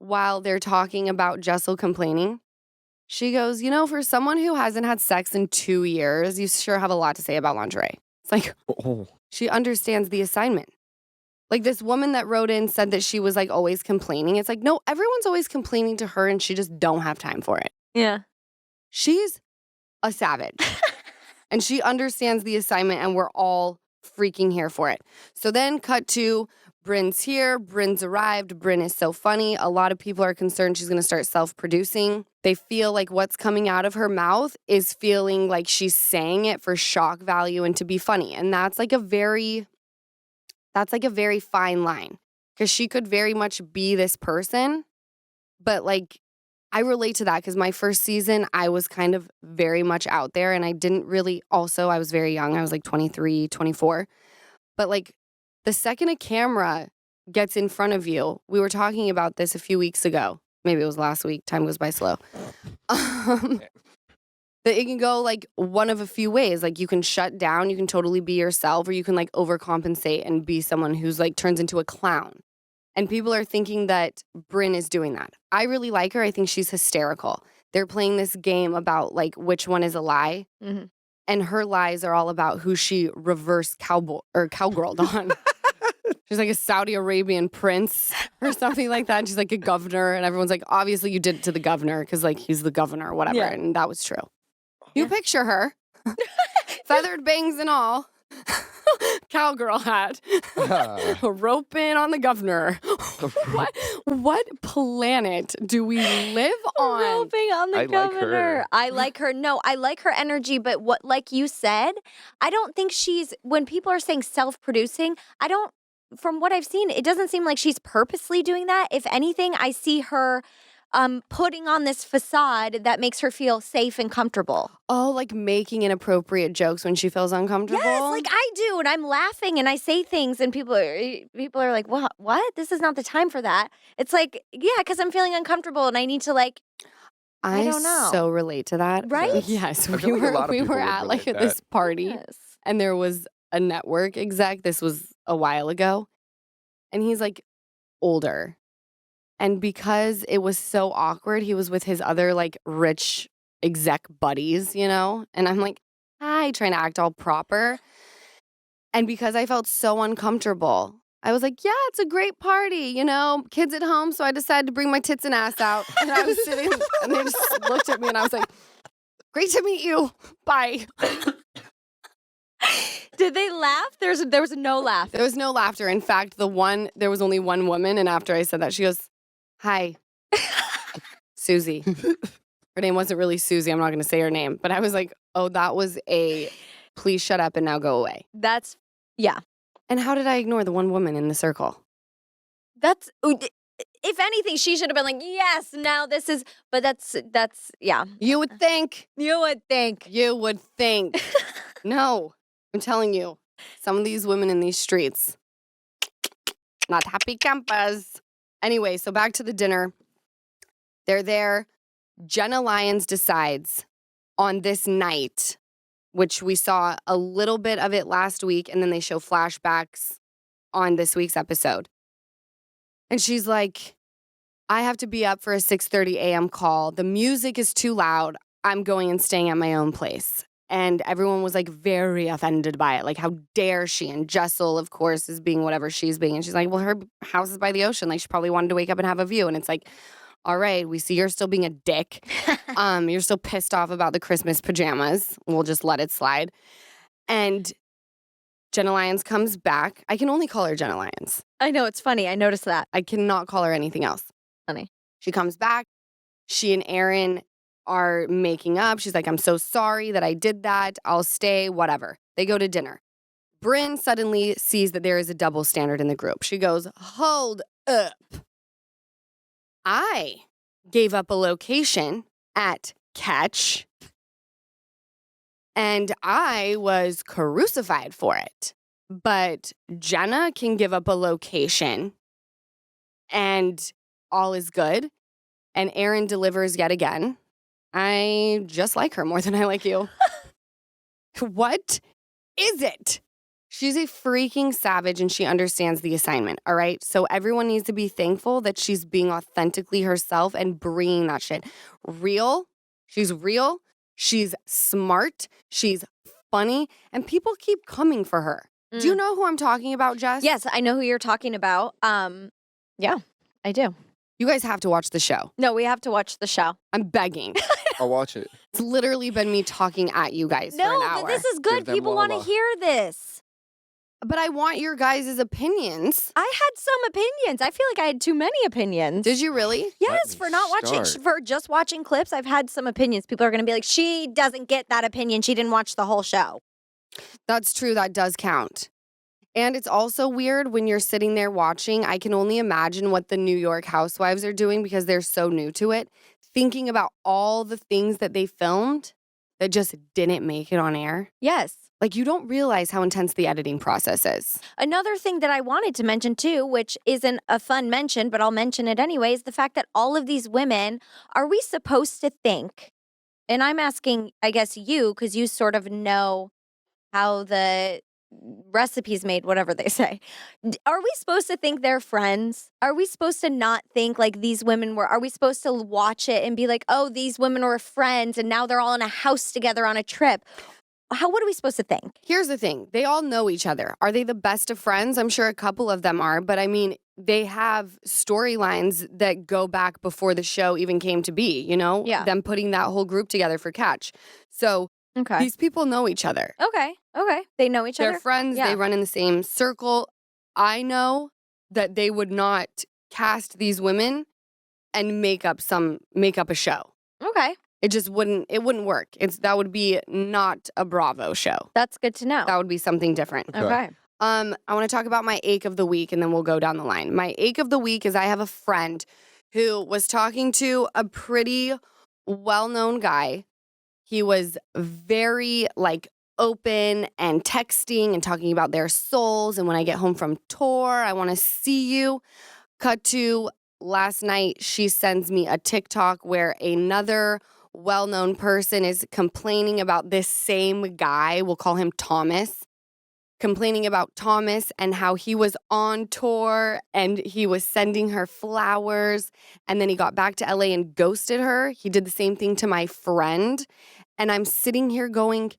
While they're talking about Jessel complaining, she goes, you know, for someone who hasn't had sex in 2 years, you sure have a lot to say about lingerie. It's like, she understands the assignment. Like, this woman that wrote in said that she was like always complaining. It's like, no, everyone's always complaining to her and she just don't have time for it. Yeah. She's a savage. And she understands the assignment and we're all freaking here for it. So then cut to Bryn's here. Bryn's arrived. Bryn is so funny. A lot of people are concerned she's going to start self-producing. They feel like what's coming out of her mouth is feeling like she's saying it for shock value and to be funny. And that's like a very fine line because she could very much be this person. But like, I relate to that because my first season, I was kind of very much out there and I didn't really I was very young. I was like 23, 24. But like the second a camera gets in front of you, we were talking about this a few weeks ago. Maybe it was last week. Time goes by slow. That it can go like one of a few ways. Like you can shut down, you can totally be yourself, or you can like overcompensate and be someone who's like turns into a clown. And people are thinking that Bryn is doing that. I really like her. I think she's hysterical. They're playing this game about like which one is a lie. Mm-hmm. And her lies are all about who she reverse cowgirled on. She's like a Saudi Arabian prince or something like that. And she's like a governor. And everyone's like, obviously you did it to the governor because like he's the governor or whatever. Yeah. And that was true. You picture her, feathered bangs and all. Cowgirl hat, roping on the governor. What planet do we live on? Roping on the governor. I like her. No, I like her energy. But what, like you said, I don't think when people are saying self-producing, from what I've seen, it doesn't seem like she's purposely doing that. If anything, I see her putting on this facade that makes her feel safe and comfortable. Oh, like making inappropriate jokes when she feels uncomfortable? Yes, like I do. And I'm laughing and I say things and people are like, what? This is not the time for that. It's like, yeah, because I'm feeling uncomfortable and I need to like, I don't know. So relate to that. Right? Yes. We were at like at this party and there was a network exec. This was a while ago. And he's like older. And because it was so awkward, he was with his other like rich exec buddies, you know? And I'm like, hi, trying to act all proper. And because I felt so uncomfortable, I was like, yeah, it's a great party, you know? Kids at home, so I decided to bring my tits and ass out. And I was sitting and they just looked at me and I was like, Great to meet you. Bye. Did they laugh? There was no laugh. There was no laughter. In fact, there was only one woman. And after I said that, she goes, hi, Susie. Her name wasn't really Susie. I'm not going to say her name. But I was like, oh, that was a please shut up and now go away. That's, yeah. And how did I ignore the one woman in the circle? That's, if anything, she should have been like, yes, now this is, but that's, yeah. You would think. You would think. You would think. No, I'm telling you, some of these women in these streets, not happy campers. Anyway, so back to the dinner. They're there. Jenna Lyons decides on this night, which we saw a little bit of it last week, and then they show flashbacks on this week's episode. And she's like, I have to be up for a 6:30 a.m. call. The music is too loud. I'm going and staying at my own place. And everyone was like very offended by it. Like, how dare she? And Jessel, of course, is being whatever she's being. And she's like, well, her house is by the ocean. Like, she probably wanted to wake up and have a view. And it's like, all right, we see you're still being a dick. You're still pissed off about the Christmas pajamas. We'll just let it slide. And Jenna Lyons comes back. I can only call her Jenna Lyons. I know, it's funny. I noticed that. I cannot call her anything else. Funny. She comes back. She and Aaron are making up. She's like, I'm so sorry that I did that. I'll stay, whatever. They go to dinner. Brynn suddenly sees that there is a double standard in the group. She goes, hold up. I gave up a location at Catch, and I was crucified for it. But Jenna can give up a location, and all is good. And Aaron delivers yet again. I just like her more than I like you. What is it? She's a freaking savage and she understands the assignment, all right? So everyone needs to be thankful that she's being authentically herself and bringing that shit. Real. She's real. She's smart. She's funny. And people keep coming for her. Do you know who I'm talking about, Jess? Yes, I know who you're talking about. Yeah, I do. You guys have to watch the show. No, we have to watch the show. I'm begging. I'll watch it. It's literally been me talking at you guys for an hour. But this is good. Give them People want to Lala. hear this. But I want your guys' opinions. I had some opinions. I feel like I had too many opinions. Did you really? Yes, me for not watching, start. for just watching clips, I've had some opinions. People are going to be like, she doesn't get that opinion. She didn't watch the whole show. That's true. That does count. And it's also weird when you're sitting there watching. I can only imagine what the New York housewives are doing because they're so new to it. Thinking about all the things that they filmed that just didn't make it on air. Yes. Like, you don't realize how intense the editing process is. Another thing that I wanted to mention too, which isn't a fun mention, but I'll mention it anyways, the fact that all of these women, are we supposed to think, and I'm asking, I guess you, because you sort of know how the recipes made, whatever they say. Are we supposed to think they're friends? Are we supposed to not think like these women were? Are we supposed to watch it and be like, oh, these women were friends and now they're all in a house together on a trip? What are we supposed to think? Here's the thing. They all know each other. Are they the best of friends? I'm sure a couple of them are. But I mean, they have storylines that go back before the show even came to be, you know? Yeah. Them putting that whole group together for Catch. So Okay. these people know each other. Okay. They know each They're other. friends. Yeah. They run in the same circle. I know that they would not cast these women and make up a show. Okay. It just wouldn't work. That would be not a Bravo show. That's good to know. That would be something different. Okay. I want to talk about my ache of the week and then we'll go down the line. My ache of the week is I have a friend who was talking to a pretty well-known guy. He was very open and texting and talking about their souls. And when I get home from tour, I want to see you. Cut to last night, she sends me a TikTok where another well-known person is complaining about this same guy. We'll call him Thomas. Complaining about Thomas and how he was on tour and he was sending her flowers. And then he got back to LA and ghosted her. He did the same thing to my friend. And I'm sitting here going,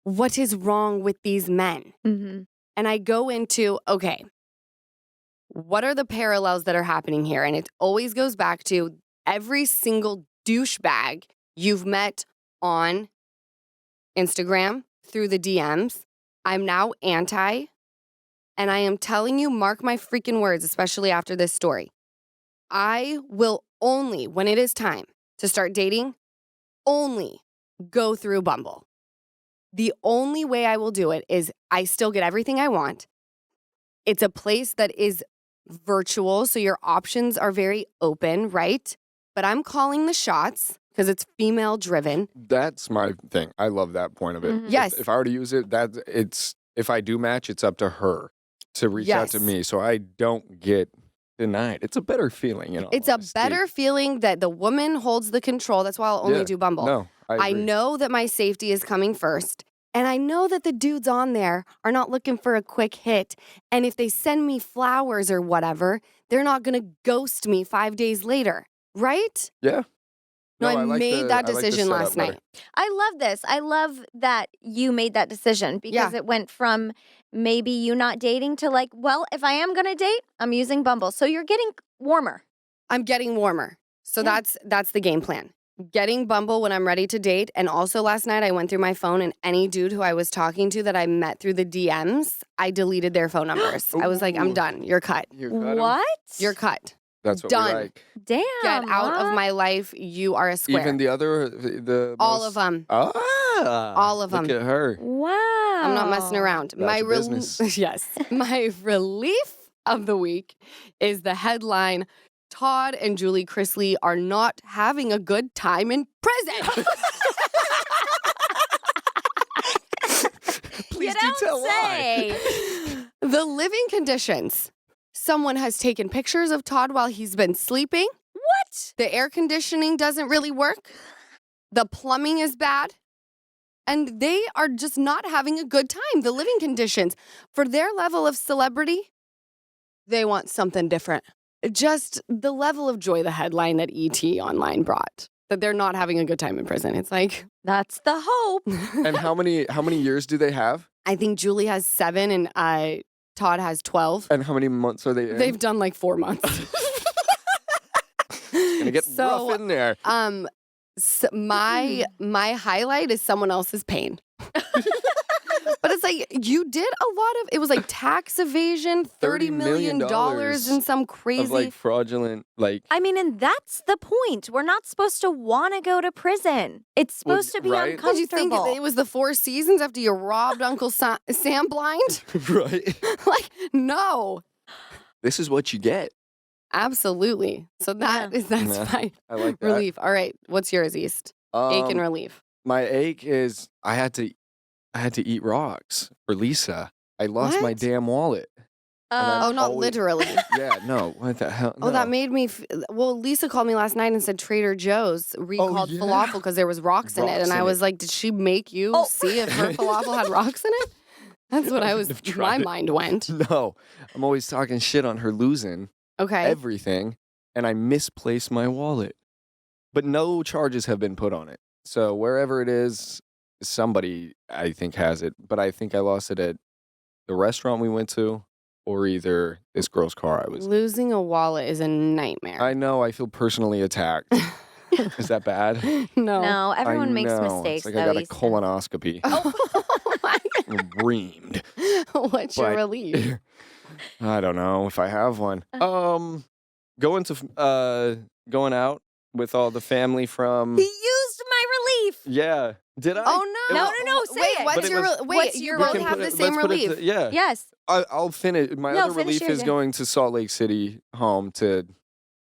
what is wrong with these men? Mm-hmm. And I go into, okay, what are the parallels that are happening here? And it always goes back to every single douchebag you've met on Instagram through the DMs. I'm now anti, and I am telling you, mark my freaking words, especially after this story. I will only, when it is time to start dating, only go through Bumble. The only way I will do it is I still get everything I want. It's a place that is virtual, so your options are very open, right? But I'm calling the shots because it's female driven. That's my thing. I love that point of it. Mhm. Yes. If I were to use it, if I do match, it's up to her to reach out to Yes. me, so I don't get denied. It's a better feeling, It's a better feeling that the woman holds the control. That's why I'll only do Bumble. No, I agree. know that my safety is coming first. And I know that the dudes on there are not looking for a quick hit. And if they send me flowers or whatever, they're not going to ghost me 5 days later. Right? Yeah. No, I like made the- that I like the decision setup last better. night. I love this. I love that you made that decision because it went from maybe you not dating to like, well, if I am going to date, I'm using Bumble. So you're getting warmer. I'm getting warmer. So Yeah. that's the game plan. Getting Bumble when I'm ready to date. And also last night I went through my phone and any dude who I was talking to that I met through the DMs, I deleted their phone numbers. I was like, I'm Ooh. done. You're cut. You cut 'em? What? You're cut. That's what done. we like. Damn. Get out of what? my life. You are a square. Even the other, the All most- of them. Ah, All of look them. at her. Wow. I'm not messing around. About your business. Yes. My relief of the week is the headline Todd and Julie Chrisley are not having a good time in prison. Please You don't do tell say. why. The living conditions. Someone has taken pictures of Todd while he's been sleeping. What? The air conditioning doesn't really work. The plumbing is bad. And they are just not having a good time. The living conditions. For their level of celebrity, they want something different. Just the level of joy the headline that ET Online brought. That they're not having a good time in prison. It's like That's the hope. And how many years do they have? I think Julie has 7 and Todd has 12. And how many months are they in? They've done like 4 months. Gonna get rough in there. My highlight is someone else's pain. But it's like you did a lot of. It was like tax evasion, $30 million and some crazy. Of like fraudulent, like. I mean, and that's the point. We're not supposed to want to go to prison. It's supposed to be right? Did you think uncomfortable. it was the 4 Seasons after you robbed Uncle Sam blind? Right. Like, no. This is what you get. Absolutely. So that's Yeah. my I like that. relief. All right. What's yours, East? Ache and Um, relief. My ache is I had to eat rocks for Lisa. I lost my What? damn wallet. Uh, Oh, not always- literally. Yeah, no. What the hell? Oh, that No. made me. Well, Lisa called me last night and said Trader Joe's recalled yeah. falafel because there was rocks in it, Rocks and I in was it. like, "Did she make you Oh. see if her falafel had rocks in it?" That's what I was. wouldn't have My tried it. mind went. No, I'm always talking shit on her losing Okay. everything, and I misplaced my wallet. But no charges have been put on it. So wherever it is, somebody I think has it. But I think I lost it at the restaurant we went to, or either this girl's car I was. Losing a wallet is a nightmare. I know. I feel personally attacked. Is that bad? no. no, I everyone makes know. mistakes. It's like I though, got a Easton. colonoscopy. Oh my Reamed. God. What's your But- relief? I don't know if I have one. Going out with all the family from. He used my relief. Yeah. Did I? Oh no! No, no, say Wait, it. what's But it your was- wait? What's You your both relief? have the same let's put it relief. yeah. Yes. I'll finish. My No, other finish relief yours, is yeah. going to Salt Lake City home to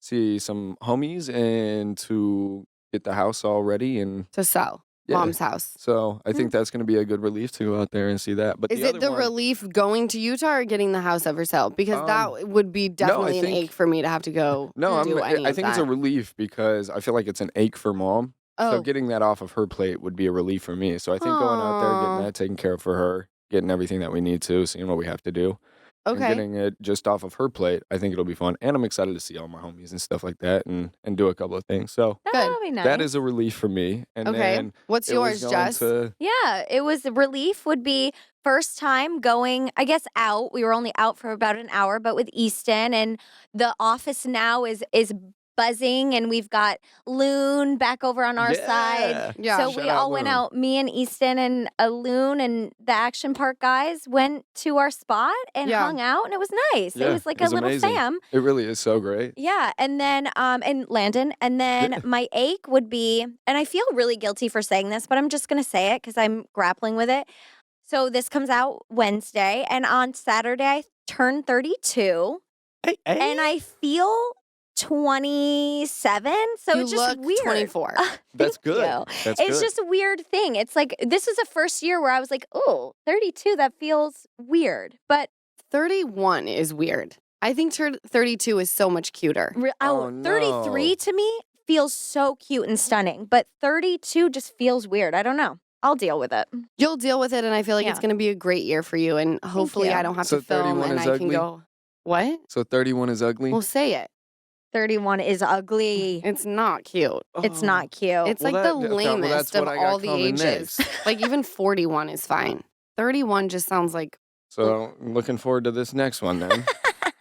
see some homies and to get the house all ready. And To sell yeah. mom's house. So I think that's going to be a good relief to go out there and see that. But Is the it other the one, relief going to Utah or getting the house ever sell? Because that would be definitely an think- ache for me to have to go No, do any I of think it's a that. relief because I feel like it's an ache for mom. Oh, So getting that off of her plate would be a relief for me. So I think going out there, Aw. getting that taken care of for her, getting everything that we need to, seeing what we have to do, and okay. getting it just off of her plate, I think it'll be fun. And I'm excited to see all my homies and stuff like that and do a couple of things. So That'll be nice. that is a relief for me. And Okay. then What's it was yours, going Jess? to- Yeah, it was relief would be first time going, I guess, out. We were only out for about an hour, but with Easton and the office now is buzzing, and we've got Loon back over on our side. Yeah. So Shout we out all went Loon. out, me and Easton and Loon and the Action Park guys went to our spot and Yeah. hung out, and it was nice. Yeah, It was like it was a little amazing. fam. It really is so great. Yeah, and then and Landon, and then Yeah. my ache would be, and I feel really guilty for saying this, but I'm just gonna say it because I'm grappling with it. So this comes out Wednesday, and on Saturday I turn 32, and I feel 27. So You it's just look weird. 24. That's Thank good. you. That's It's good. just a weird thing. It's like this is the first year where I was like, oh, 32, that feels weird. But 31 is weird. I think 32 is so much cuter. Oh, 33 no. to me feels so cute and stunning, but 32 just feels weird. I don't know. I'll deal with it. You'll deal with it, and I feel like it's Yeah. going to be a great year for you. And hopefully, you. I don't have So to film 31 and is I can ugly? go. What? So 31 is ugly? Well, say it. 31 is ugly. It's not cute. It's not cute. It's Well, like that- the okay, well, that's lamest of what I got all the coming ages. next. Like even 41 is fine. 31 just sounds like. So I'm looking forward to this next one then.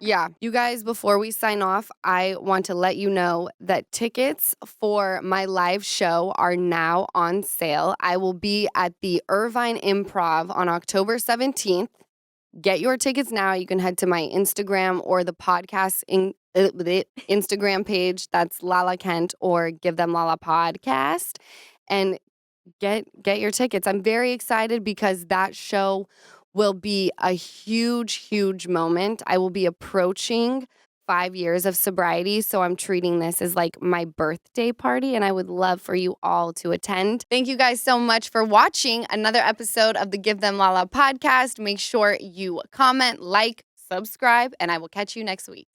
Yeah. You guys, before we sign off, I want to let you know that tickets for my live show are now on sale. I will be at the Irvine Improv on October 17th. Get your tickets now. You can head to my Instagram or the podcast Instagram page. That's Lala Kent or Give Them Lala Podcast. And get your tickets. I'm very excited because that show will be a huge, huge moment. I will be approaching 5 years of sobriety, so I'm treating this as like my birthday party, and I would love for you all to attend. Thank you guys so much for watching another episode of the Give Them Lala podcast. Make sure you comment, like, subscribe, and I will catch you next week.